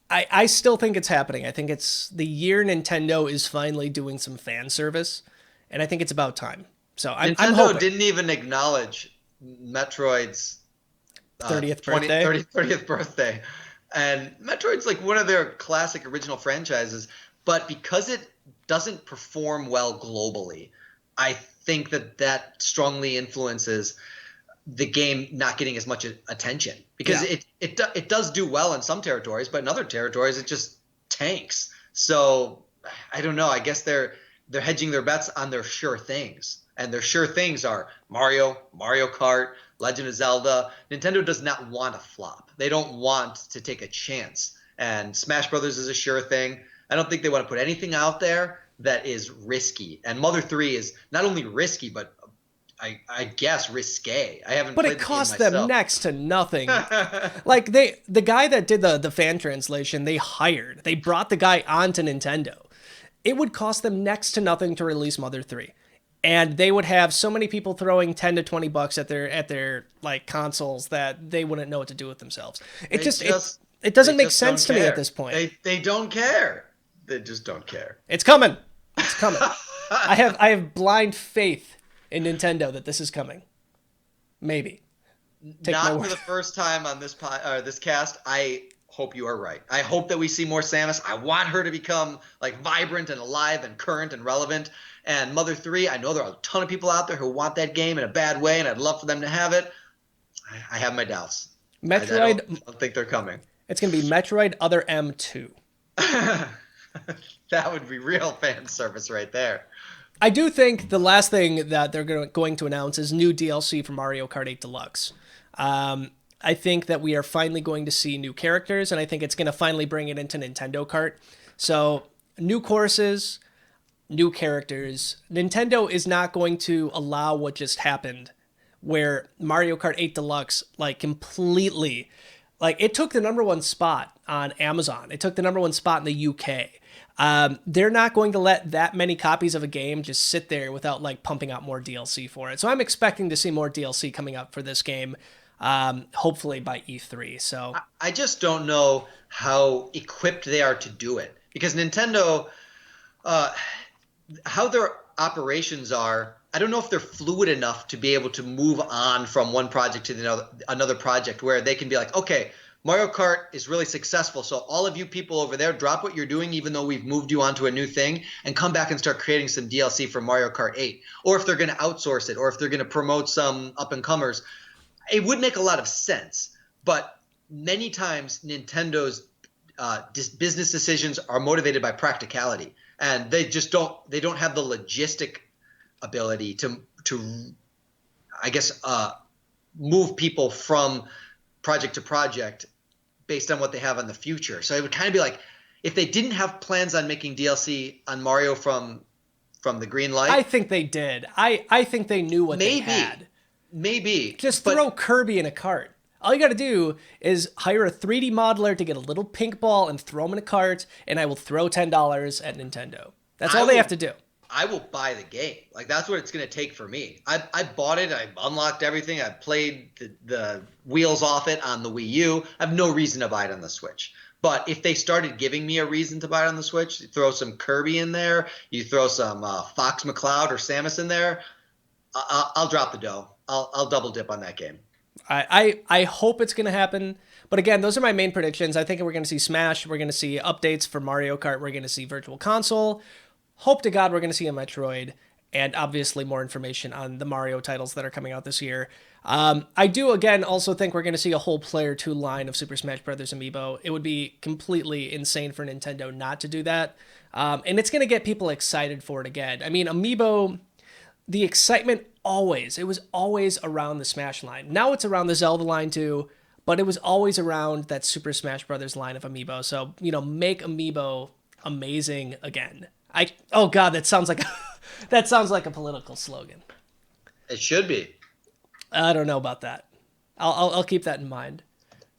I still think it's happening. I think it's the year Nintendo is finally doing some fan service, and I think it's about time. So I'm hoping. Nintendo didn't even acknowledge Metroid's 30th birthday. 30th birthday. And Metroid's like one of their classic original franchises, but because it doesn't perform well globally, I think that strongly influences the game not getting as much attention, because it does do well in some territories, but in other territories it just tanks. So I don't know. I guess they're hedging their bets on their sure things, and their sure things are Mario Kart, Legend of Zelda. Nintendo does not want a flop. They don't want to take a chance. And Smash Brothers is a sure thing. I don't think they want to put anything out there that is risky. And Mother 3 is not only risky, but I guess risque. I haven't. But played it cost the game them myself. next to nothing. Like the guy that did the fan translation, they brought the guy onto Nintendo. It would cost them next to nothing to release Mother 3. And they would have so many people throwing $10 to $20 at their like consoles that they wouldn't know what to do with themselves. It doesn't make sense to me at this point. They don't care. They just don't care. It's coming. It's coming. I have blind faith in Nintendo that this is coming. Maybe. Not for the first time on this this cast. I hope you are right. I hope that we see more Samus. I want her to become like vibrant and alive and current and relevant. And Mother 3, I know there are a ton of people out there who want that game in a bad way, and I'd love for them to have it. I have my doubts. Metroid. I don't think they're coming. It's going to be Metroid Other M2. That would be real fan service right there. I do think the last thing that they're going to announce is new DLC for Mario Kart 8 Deluxe. I think that we are finally going to see new characters, and I think it's going to finally bring it into Nintendo Kart. So, new courses, new characters. Nintendo is not going to allow what just happened, where Mario Kart 8 Deluxe, completely, it took the #1 spot on Amazon. It took the #1 spot in the UK. They're not going to let that many copies of a game just sit there without pumping out more DLC for it. So I'm expecting to see more DLC coming up for this game, hopefully by E3. So I just don't know how equipped they are to do it, because Nintendo, how their operations are, I don't know if they're fluid enough to be able to move on from one project to another project, where they can be like, okay, Mario Kart is really successful, so all of you people over there, drop what you're doing, even though we've moved you onto a new thing, and come back and start creating some DLC for Mario Kart 8. Or if they're going to outsource it, or if they're going to promote some up-and-comers, it would make a lot of sense. But many times Nintendo's business decisions are motivated by practicality, and they don't have the logistic ability to I guess move people from project to project based on what they have in the future. So it would kind of be like if they didn't have plans on making DLC on Mario from the green light. I think they did. I think they knew what they had. Maybe. Just throw Kirby in a cart. All you got to do is hire a 3D modeler to get a little pink ball and throw him in a cart, and I will throw $10 at Nintendo. That's all they have to do. I will buy the game. That's what it's going to take for me. I bought it. I unlocked everything. I played the wheels off it on the Wii U. I have no reason to buy it on the Switch. But if they started giving me a reason to buy it on the Switch, you throw some Kirby in there, you throw some Fox McCloud or Samus in there, I'll drop the dough. I'll double dip on that game. I hope it's going to happen. But again, those are my main predictions. I think we're going to see Smash. We're going to see updates for Mario Kart. We're going to see Virtual Console. Hope to God we're going to see a Metroid. and obviously more information on the Mario titles that are coming out this year. I do, again, also think we're going to see a whole Player 2 line of Super Smash Bros. Amiibo. It would be completely insane for Nintendo not to do that. And it's going to get people excited for it again. I mean, Amiibo, the excitement it was always around the Smash line. Now it's around the Zelda line too, but it was always around that Super Smash Bros. Line of Amiibo. So, make Amiibo amazing again. Oh God, that sounds like that sounds like a political slogan. It should be. I don't know about that. I'll keep that in mind.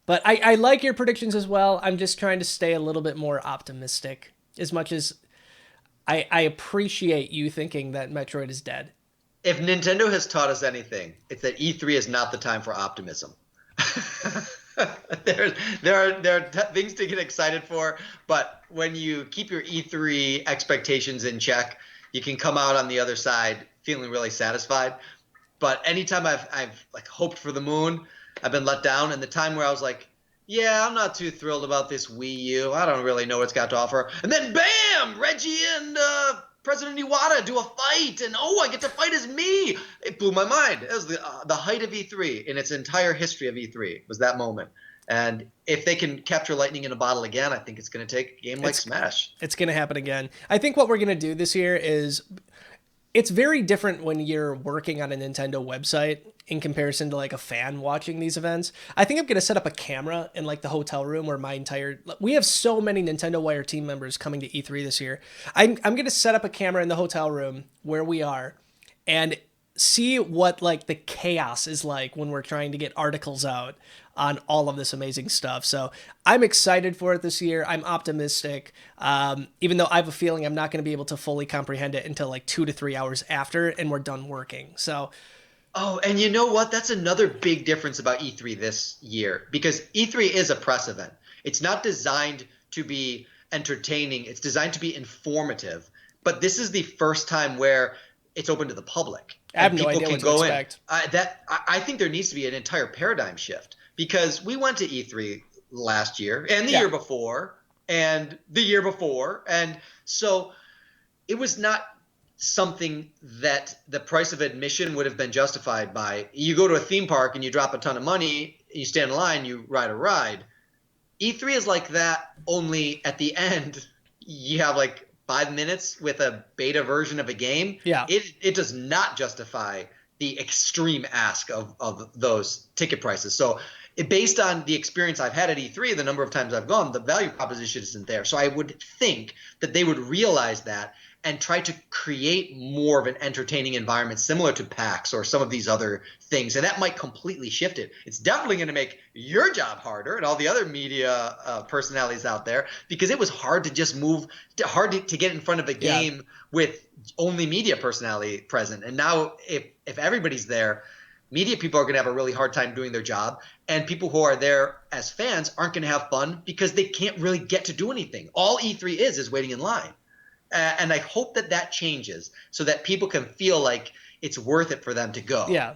But I like your predictions as well. I'm just trying to stay a little bit more optimistic, as much as I appreciate you thinking that Metroid is dead. If Nintendo has taught us anything, it's that E3 is not the time for optimism. there are things to get excited for, but when you keep your E3 expectations in check, you can come out on the other side feeling really satisfied. But anytime I've like hoped for the moon, I've been let down. And the time where I was like, yeah, I'm not too thrilled about this Wii U. I don't really know what it's got to offer. And then bam, Reggie and President Iwata do a fight, and I get to fight as me. It blew my mind. It was the height of E3 in its entire history of E3 was that moment. And if they can capture lightning in a bottle again, I think it's going to take a game like Smash. It's going to happen again. I think what we're going to do this year is it's very different when you're working on a Nintendo website in comparison to like a fan watching these events. I think I'm going to set up a camera in like the hotel room where we have so many Nintendo Wire team members coming to E3 this year. I'm going to set up a camera in the hotel room where we are and see what like the chaos is like when we're trying to get articles out on all of this amazing stuff. So I'm excited for it this year. I'm optimistic, even though I have a feeling I'm not going to be able to fully comprehend it until like 2 to 3 hours after and we're done working. So, and you know what? That's another big difference about E3 this year, because E3 is a press event. It's not designed to be entertaining. It's designed to be informative. But this is the first time where it's open to the public. I have no idea what to expect. I think there needs to be an entire paradigm shift, because we went to E3 last year and the year before and the year before. And so it was not something that the price of admission would have been justified by. You go to a theme park and you drop a ton of money, you stand in line, you ride a ride. E3 is like that, only at the end you have like 5 minutes with a beta version of a game. Yeah. It does not justify the extreme ask of those ticket prices. So based on the experience I've had at E3, the number of times I've gone, the value proposition isn't there. So I would think that they would realize that and try to create more of an entertaining environment similar to PAX or some of these other things. And that might completely shift it. It's definitely going to make your job harder and all the other media personalities out there, because it was hard to just hard to get in front of a game with only media personality present. And now if everybody's there, media people are going to have a really hard time doing their job. And people who are there as fans aren't going to have fun because they can't really get to do anything. All E3 is waiting in line. And I hope that changes so that people can feel like it's worth it for them to go. Yeah.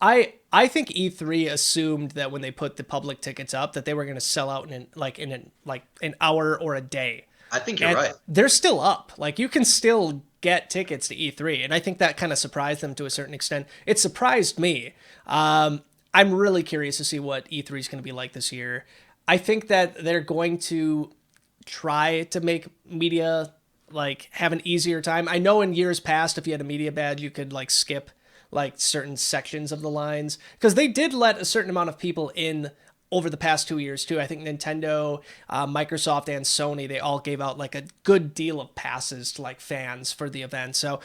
I think E3 assumed that when they put the public tickets up that they were going to sell out in an hour or a day. I think you're right. They're still up. Like, you can still get tickets to E3, and I think that kind of surprised them to a certain extent. It surprised me. I'm really curious to see what E3 is going to be like this year. I think that they're going to try to make media like have an easier time. I know in years past, if you had a media badge, you could like skip like certain sections of the lines, because they did let a certain amount of people in over the past 2 years too. I think Nintendo, Microsoft, and Sony, they all gave out like a good deal of passes to like fans for the event. So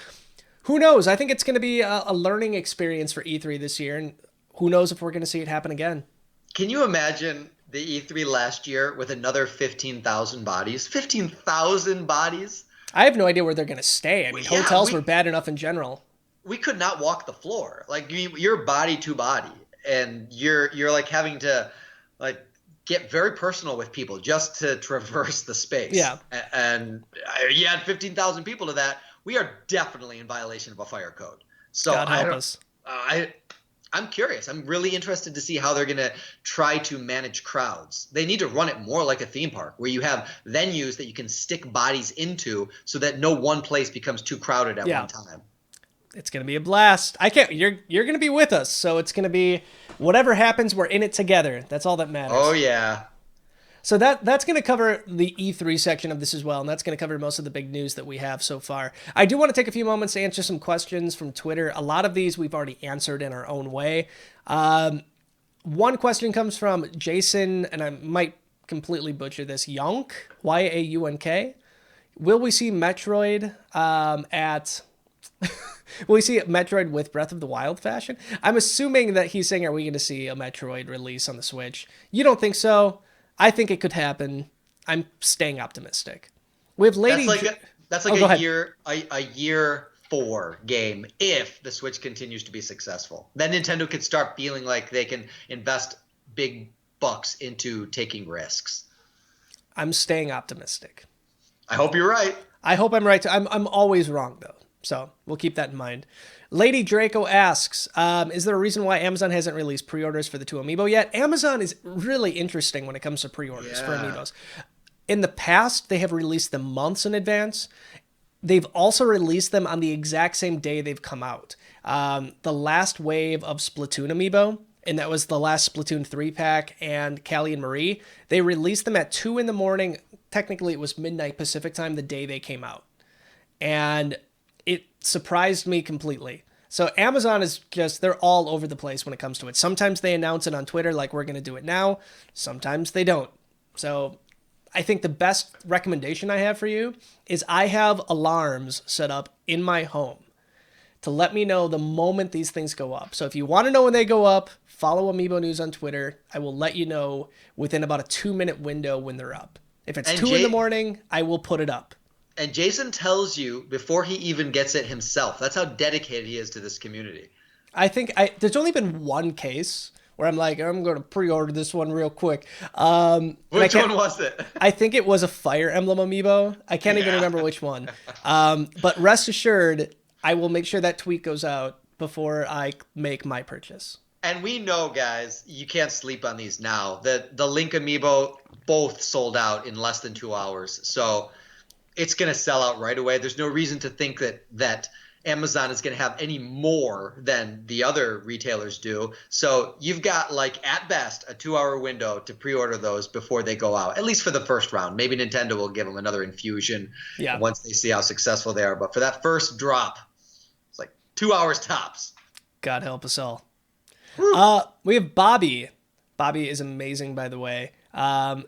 who knows? I think it's going to be a learning experience for E3 this year, and who knows if we're going to see it happen again. Can you imagine the E3 last year with another 15,000 bodies? 15,000 bodies? I have no idea where they're going to stay. I mean, hotels were bad enough in general. We could not walk the floor. Like, you're body to body, and you're like having to like get very personal with people just to traverse the space. Yeah. And you add 15,000 people to that, we are definitely in violation of a fire code. So God help us. I'm curious. I'm really interested to see how they're going to try to manage crowds. They need to run it more like a theme park, where you have venues that you can stick bodies into so that no one place becomes too crowded at one time. It's going to be a blast. You're going to be with us. So it's going to be whatever happens, we're in it together. That's all that matters. Oh, yeah. So that's going to cover the E3 section of this as well, and that's going to cover most of the big news that we have so far. I do want to take a few moments to answer some questions from Twitter. A lot of these we've already answered in our own way. One question comes from Jason, and I might completely butcher this, Yunk, Y-A-U-N-K. Will we see Metroid will we see Metroid with Breath of the Wild fashion? I'm assuming that he's saying, are we going to see a Metroid release on the Switch? You don't think so? I think it could happen. I'm staying optimistic. We have Lady. That's like a year 4 game if the Switch continues to be successful. Then Nintendo could start feeling like they can invest big bucks into taking risks. I'm staying optimistic. I hope you're right. I hope I'm right. I'm always wrong though, so we'll keep that in mind. Lady Draco asks, is there a reason why Amazon hasn't released pre-orders for the 2 amiibo yet? Amazon is really interesting when it comes to pre-orders for amiibos. In the past, they have released them months in advance. They've also released them on the exact same day they've come out. The last wave of Splatoon amiibo, and that was the last Splatoon 3 pack and Callie and Marie, they released them at 2 in the morning. Technically, it was midnight Pacific time the day they came out. And it surprised me completely. So Amazon is they're all over the place when it comes to it. Sometimes they announce it on Twitter like we're going to do it now. Sometimes they don't. So I think the best recommendation I have for you is I have alarms set up in my home to let me know the moment these things go up. So if you want to know when they go up, follow Amiibo News on Twitter. I will let you know within about a 2-minute window when they're up. If it's 2 in the morning, I will put it up. And Jason tells you before he even gets it himself. That's how dedicated he is to this community. I think there's only been one case where I'm like, I'm going to pre-order this one real quick. Which one was it? I think it was a Fire Emblem amiibo. I can't even remember which one. But rest assured, I will make sure that tweet goes out before I make my purchase. And we know, guys, you can't sleep on these now. The Link amiibo both sold out in less than 2 hours. So it's going to sell out right away. There's no reason to think that Amazon is going to have any more than the other retailers do. So you've got, like, at best, a 2-hour window to pre-order those before they go out, at least for the first round. Maybe Nintendo will give them another infusion once they see how successful they are. But for that first drop, it's like 2 hours tops. God help us all. We have Bobby. Bobby is amazing, by the way.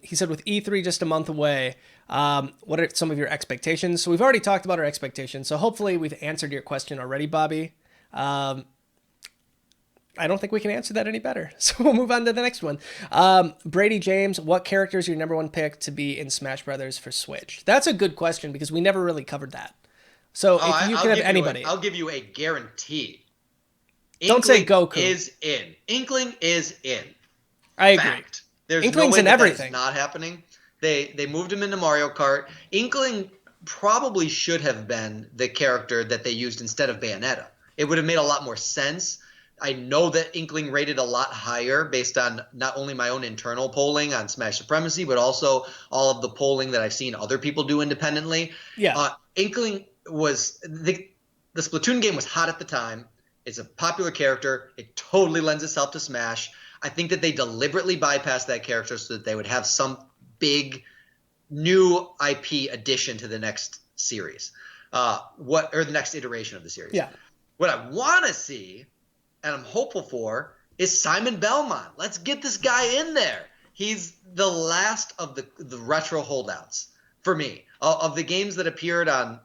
He said with E3 just a month away, what are some of your expectations? So we've already talked about our expectations. So hopefully we've answered your question already, Bobby. I don't think we can answer that any better. So we'll move on to the next one. Brady James, what character is your number one pick to be in Smash Brothers for Switch? That's a good question because we never really covered that. So if you can have anybody. I'll give you a guarantee. Don't say Goku. Inkling is in. I agree. Fact. There's Inkling's no way in everything. That's not happening. They moved him into Mario Kart. Inkling probably should have been the character that they used instead of Bayonetta. It would have made a lot more sense. I know that Inkling rated a lot higher based on not only my own internal polling on Smash Supremacy, but also all of the polling that I've seen other people do independently. Yeah. Inkling was the Splatoon game was hot at the time. It's a popular character. It totally lends itself to Smash. I think that they deliberately bypassed that character so that they would have some big new IP addition to the next series, or the next iteration of the series. Yeah. What I want to see, and I'm hopeful for, is Simon Belmont. Let's get this guy in there. He's the last of the retro holdouts for me of the games that appeared on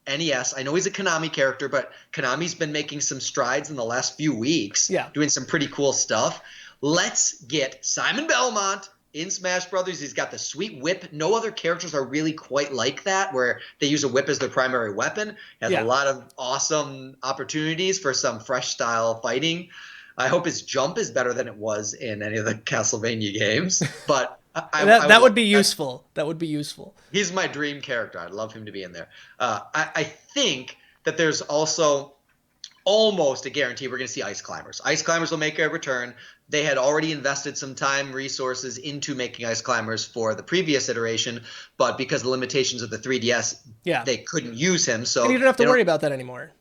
NES. I know he's a Konami character, but Konami's been making some strides in the last few weeks, doing some pretty cool stuff. Let's get Simon Belmont in Smash Brothers. He's got the sweet whip. No other characters are really quite like that, where they use a whip as their primary weapon. Has a lot of awesome opportunities for some fresh style fighting. I hope his jump is better than it was in any of the Castlevania games, but that would be useful. That would be useful. He's my dream character. I'd love him to be in there. I think that there's also almost a guarantee we're going to see Ice Climbers. Ice Climbers will make a return. They had already invested some time, resources into making Ice Climbers for the previous iteration, but because of the limitations of the 3DS, they couldn't use him. So and you don't have to worry about that anymore.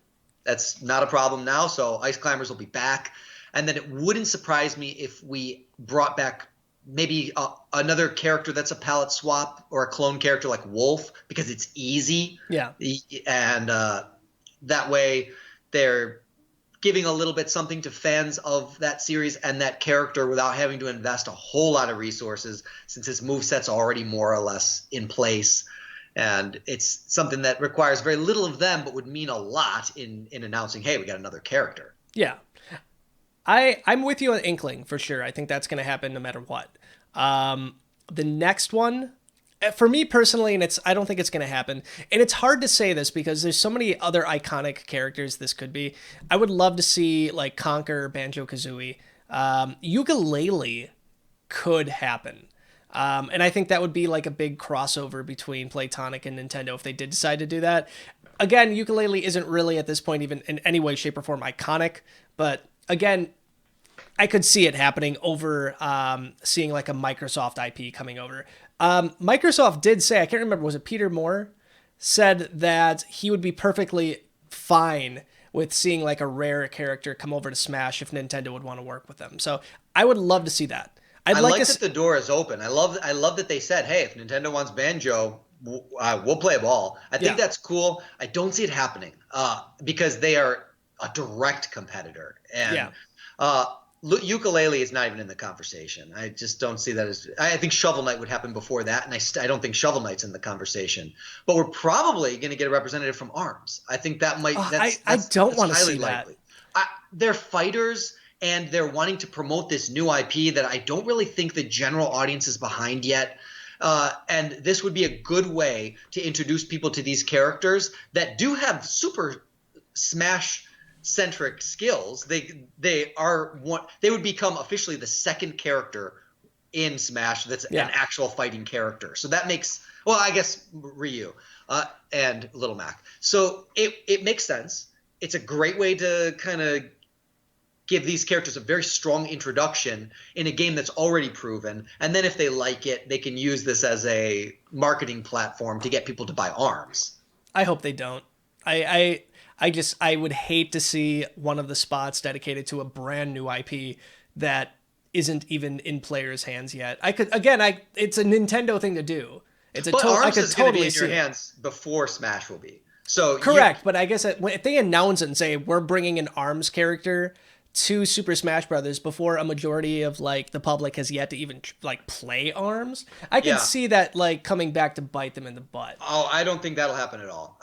That's not a problem now. So Ice Climbers will be back. And then it wouldn't surprise me if we brought back maybe another character that's a palette swap or a clone character like Wolf, because it's easy. Yeah. And that way they're giving a little bit something to fans of that series and that character without having to invest a whole lot of resources, since his moveset's already more or less in place. And it's something that requires very little of them, but would mean a lot in announcing, hey, we got another character. Yeah. I'm with you on Inkling for sure. I think that's going to happen no matter what. The next one, for me personally, and I don't think it's going to happen. And it's hard to say this because there's so many other iconic characters this could be. I would love to see like Conker, Banjo-Kazooie. Ukulele could happen. And I think that would be like a big crossover between Playtonic and Nintendo if they did decide to do that. Again, Ukulele isn't really at this point even in any way, shape, or form iconic, but again, I could see it happening over seeing like a Microsoft IP coming over. Microsoft did say, I can't remember, was it Peter Moore, said that he would be perfectly fine with seeing like a rare character come over to Smash if Nintendo would want to work with them. So I would love to see that. I like that the door is open. I love that they said, hey, if Nintendo wants Banjo, we'll play ball. I think that's cool. I don't see it happening because they are a direct competitor. And Ukulele is not even in the conversation. I just don't see that as – I think Shovel Knight would happen before that, and I don't think Shovel Knight's in the conversation. But we're probably going to get a representative from ARMS. I think that might I don't want to see likely. They're fighters – and they're wanting to promote this new IP that I don't really think the general audience is behind yet. And this would be a good way to introduce people to these characters that do have super Smash-centric skills. They would become officially the second character in Smash that's an actual fighting character. So that makes – well, I guess Ryu and Little Mac. So it makes sense. It's a great way to kind of – give these characters a very strong introduction in a game that's already proven. And then if they like it, they can use this as a marketing platform to get people to buy ARMS. I hope they don't. I would hate to see one of the spots dedicated to a brand new IP that isn't even in players' hands yet. It's a Nintendo thing to do. But ARMS is going to be in your hands before Smash will be. So correct, but I guess if they announce it and say we're bringing an ARMS character to Super Smash Brothers before a majority of like the public has yet to even like play ARMS, I can see that like coming back to bite them in the butt. Oh, I don't think that'll happen at all.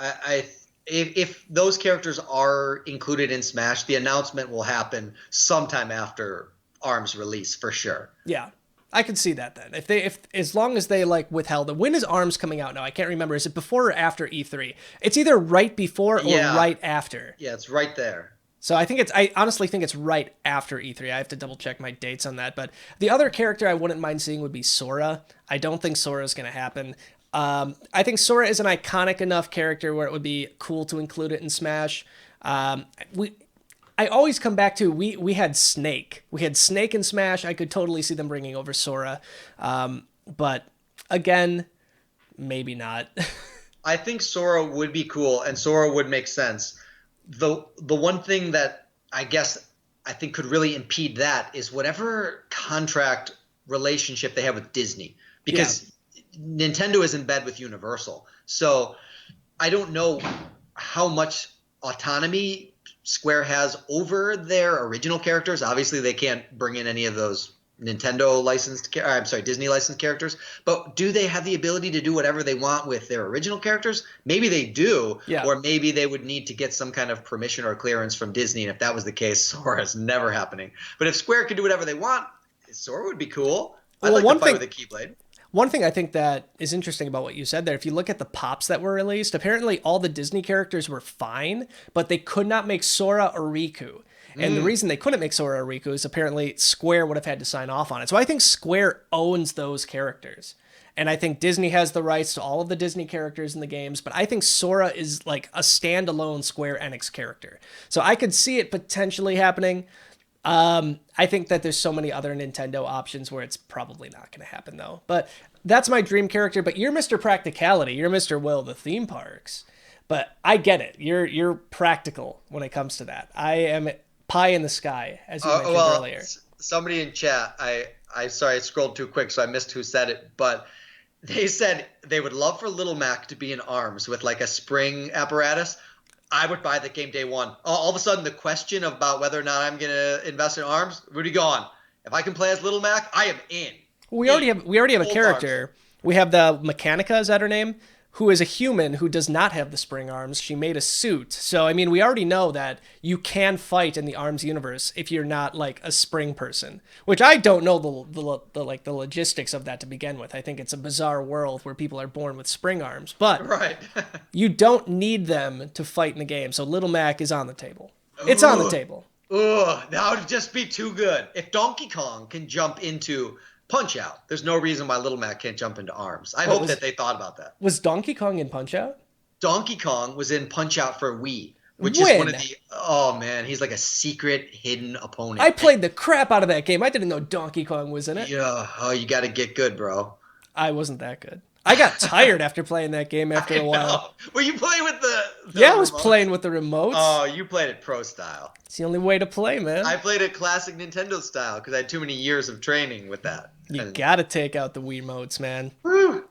If those characters are included in Smash, the announcement will happen sometime after ARMS release for sure. Yeah. I could see that then. If as long as they like withheld it. When is ARMS coming out now? I can't remember. Is it before or after E3? It's either right before or right after. Yeah, it's right there. So I honestly think it's right after E3. I have to double check my dates on that. But the other character I wouldn't mind seeing would be Sora. I don't think Sora is going to happen. I think Sora is an iconic enough character where it would be cool to include it in Smash. I always come back to we had Snake. We had Snake in Smash. I could totally see them bringing over Sora. But again, maybe not. I think Sora would be cool and Sora would make sense. The one thing that I think could really impede that is whatever contract relationship they have with Disney, because Nintendo is in bed with Universal. So I don't know how much autonomy Square has over their original characters. Obviously, they can't bring in any of those Disney licensed characters. But do they have the ability to do whatever they want with their original characters? Maybe they do, or maybe they would need to get some kind of permission or clearance from Disney. And if that was the case, Sora's never happening. But if Square could do whatever they want, Sora would be cool. I'd like to fight with a Keyblade. One thing I think that is interesting about what you said there, if you look at the pops that were released, apparently all the Disney characters were fine, but they could not make Sora or Riku. And the reason they couldn't make Sora or Riku is apparently Square would have had to sign off on it. So I think Square owns those characters. And I think Disney has the rights to all of the Disney characters in the games, but I think Sora is like a standalone Square Enix character. So I could see it potentially happening. I think that there's so many other Nintendo options where it's probably not going to happen though. But that's my dream character. But you're Mr. Practicality. You're Mr. Will, the theme parks. But I get it. You're practical when it comes to that. I am pie in the sky, as you mentioned earlier. Somebody in chat, I sorry, I scrolled too quick, so I missed who said it, but they said they would love for Little Mac to be in ARMS with like a spring apparatus. I would buy the game day one. All of a sudden, the question about whether or not I'm going to invest in ARMS, Rudy gone. If I can play as Little Mac, I am in. We already have a character. ARMS. We have the Mechanica, is that her name? Who is a human who does not have the spring arms. She made a suit. So, I mean, we already know that you can fight in the ARMS universe if you're not, like, a spring person. Which I don't know the logistics of that to begin with. I think it's a bizarre world where people are born with spring arms. But right. you don't need them to fight in the game. So Little Mac is on the table. It's on the table. Ugh, that would just be too good. If Donkey Kong can jump into Punch-Out, there's no reason why Little Mac can't jump into ARMS. I hope that they thought about that. Was Donkey Kong in Punch-Out? Donkey Kong was in Punch-Out for Wii, which When? is one of the... Oh, man, he's like a secret hidden opponent. I played the crap out of that game. I didn't know Donkey Kong was in it. Yeah, oh, you got to get good, bro. I wasn't that good. I got tired after playing that game after a while. Were you playing with the Yeah, I was remote? playing with the remotes. Oh, you played it pro style. It's the only way to play, man. I played it classic Nintendo style because I had too many years of training with that. You gotta take out the Wii modes, man. Whew,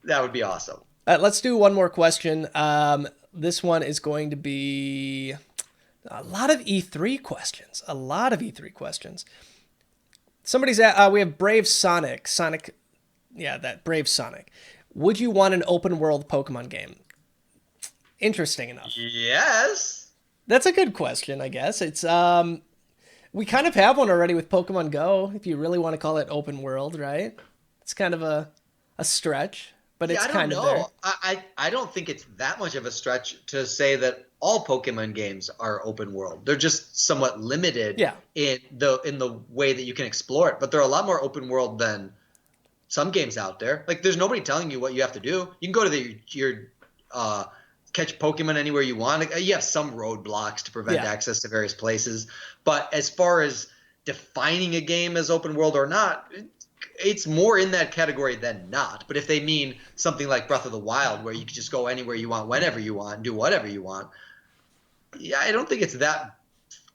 that would be awesome. Let's do one more question. This one is going to be a lot of E3 questions. Somebody's at, we have Brave Sonic. Brave Sonic. Would you want an open world Pokemon game? Interesting enough. Yes. That's a good question, I guess. It's we kind of have one already with Pokemon Go, if you really want to call it open world, right? It's kind of a stretch, but it's kind of there. I don't think it's that much of a stretch to say that all Pokemon games are open world. They're just somewhat limited in the way that you can explore it, but they're a lot more open world than some games out there. Like, there's nobody telling you what you have to do. You can go to your catch Pokemon anywhere you want. You have some roadblocks to prevent access to various places. But as far as defining a game as open world or not, it's more in that category than not. But if they mean something like Breath of the Wild, where you can just go anywhere you want, whenever you want, and do whatever you want, yeah, I don't think it's that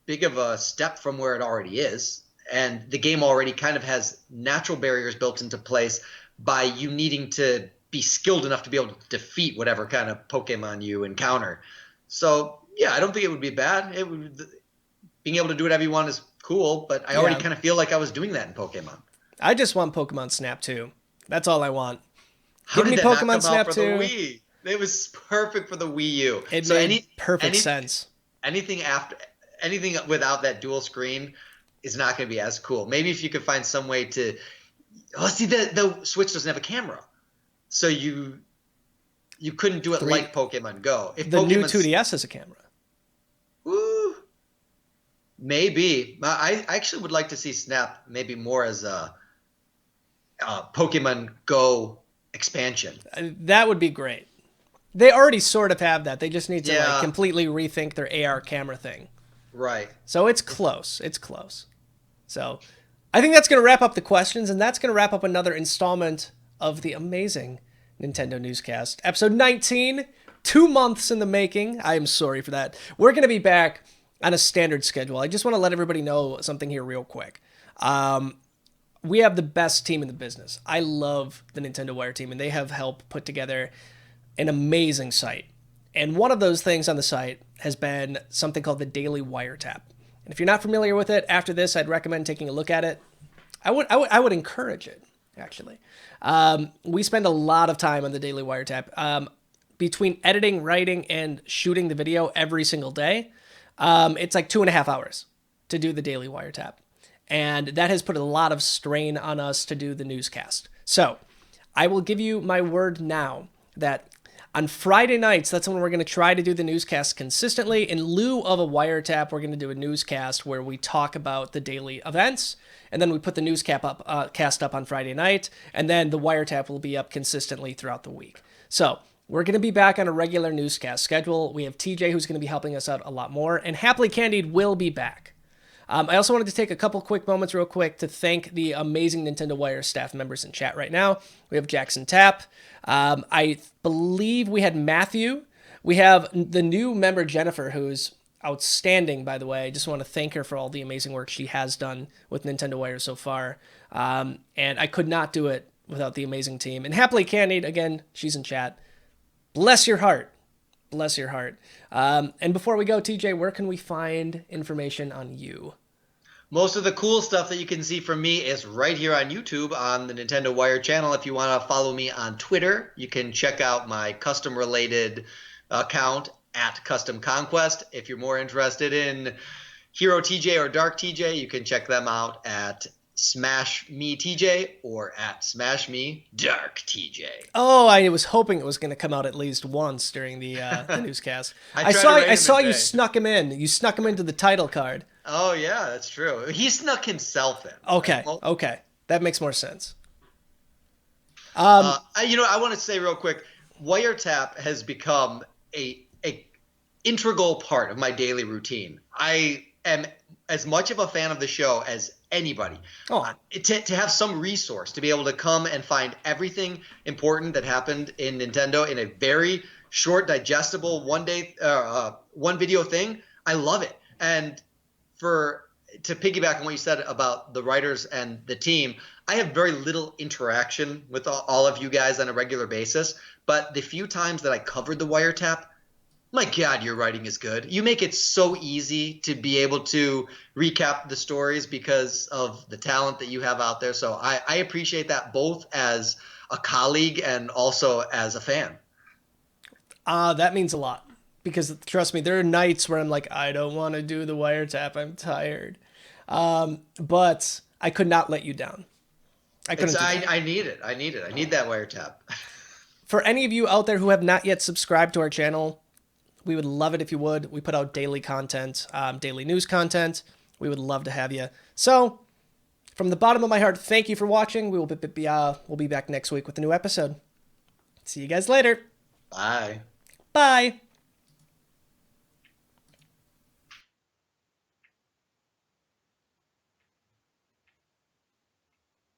big of a step from where it already is. And the game already kind of has natural barriers built into place by you needing to be skilled enough to be able to defeat whatever kind of Pokemon you encounter. So, yeah, I don't think it would be bad. Being able to do whatever you want is cool, but I already kind of feel like I was doing that in Pokemon. I just want Pokemon Snap 2. That's all I want. How Give did me that Pokemon not come Snap out for 2. the Wii? It was perfect for the Wii U. It made perfect sense. Anything without that dual screen is not going to be as cool. Maybe if you could find some way to see the Switch doesn't have a camera, so you couldn't do it like Pokemon Go. If the new 2DS has a camera. Woo, maybe. I actually would like to see Snap maybe more as a Pokemon Go expansion. That would be great. They already sort of have that. They just need to completely rethink their AR camera thing. Right. So it's close. So I think that's going to wrap up the questions, and that's going to wrap up another installment of the amazing Nintendo Newscast. Episode 19, 2 months in the making. I am sorry for that. We're going to be back on a standard schedule. I just want to let everybody know something here real quick. We have the best team in the business. I love the Nintendo Wire team, and they have helped put together an amazing site. And one of those things on the site has been something called the Daily Wiretap. And if you're not familiar with it, after this, I'd recommend taking a look at it. I would encourage it, actually. We spend a lot of time on the Daily Wiretap. Between editing, writing, and shooting the video every single day, it's like 2.5 hours to do the Daily Wiretap. And that has put a lot of strain on us to do the newscast. So I will give you my word now that on Friday nights, that's when we're going to try to do the newscast consistently. In lieu of a wiretap, we're going to do a newscast where we talk about the daily events, and then we put the newscast up on Friday night, and then the wiretap will be up consistently throughout the week. So we're going to be back on a regular newscast schedule. We have TJ who's going to be helping us out a lot more, and Happily Candied will be back. I also wanted to take a couple quick moments real quick to thank the amazing Nintendo Wire staff members in chat right now. We have Jackson Tapp. I believe we had Matthew We have the new member, Jennifer, who's outstanding, by the way. I just want to thank her for all the amazing work she has done with Nintendo Wire so far. And I could not do it without the amazing team. And Happily Candied, again, she's in chat. Bless your heart. Bless your heart. And before we go, TJ, where can we find information on you? Most of the cool stuff that you can see from me is right here on YouTube on the Nintendo Wire channel. If you want to follow me on Twitter, you can check out my custom-related account at Custom Conquest. If you're more interested in Hero TJ or Dark TJ, you can check them out at Smash Me TJ or at Smash Me Dark TJ. Oh, I was hoping it was going to come out at least once during the newscast. I saw you snuck him in. You snuck him into the title card. Oh yeah, that's true. He snuck himself in. Okay, that makes more sense. I want to say real quick, Wiretap has become a integral part of my daily routine. I am as much of a fan of the show as anybody. To have some resource to be able to come and find everything important that happened in Nintendo in a very short, digestible one video thing, I love it. And to piggyback on what you said about the writers and the team, I have very little interaction with all of you guys on a regular basis, but the few times that I covered the Wiretap, my God, your writing is good. You make it so easy to be able to recap the stories because of the talent that you have out there. So I appreciate that both as a colleague and also as a fan. That means a lot because trust me, there are nights where I'm like, I don't want to do the Wiretap. I'm tired. But I could not let you down. I couldn't. I need it. I need that Wiretap. For any of you out there who have not yet subscribed to our channel, we would love it if you would. We put out daily content, daily news content. We would love to have you. So, from the bottom of my heart, thank you for watching. We'll be back next week with a new episode. See you guys later. Bye. Bye.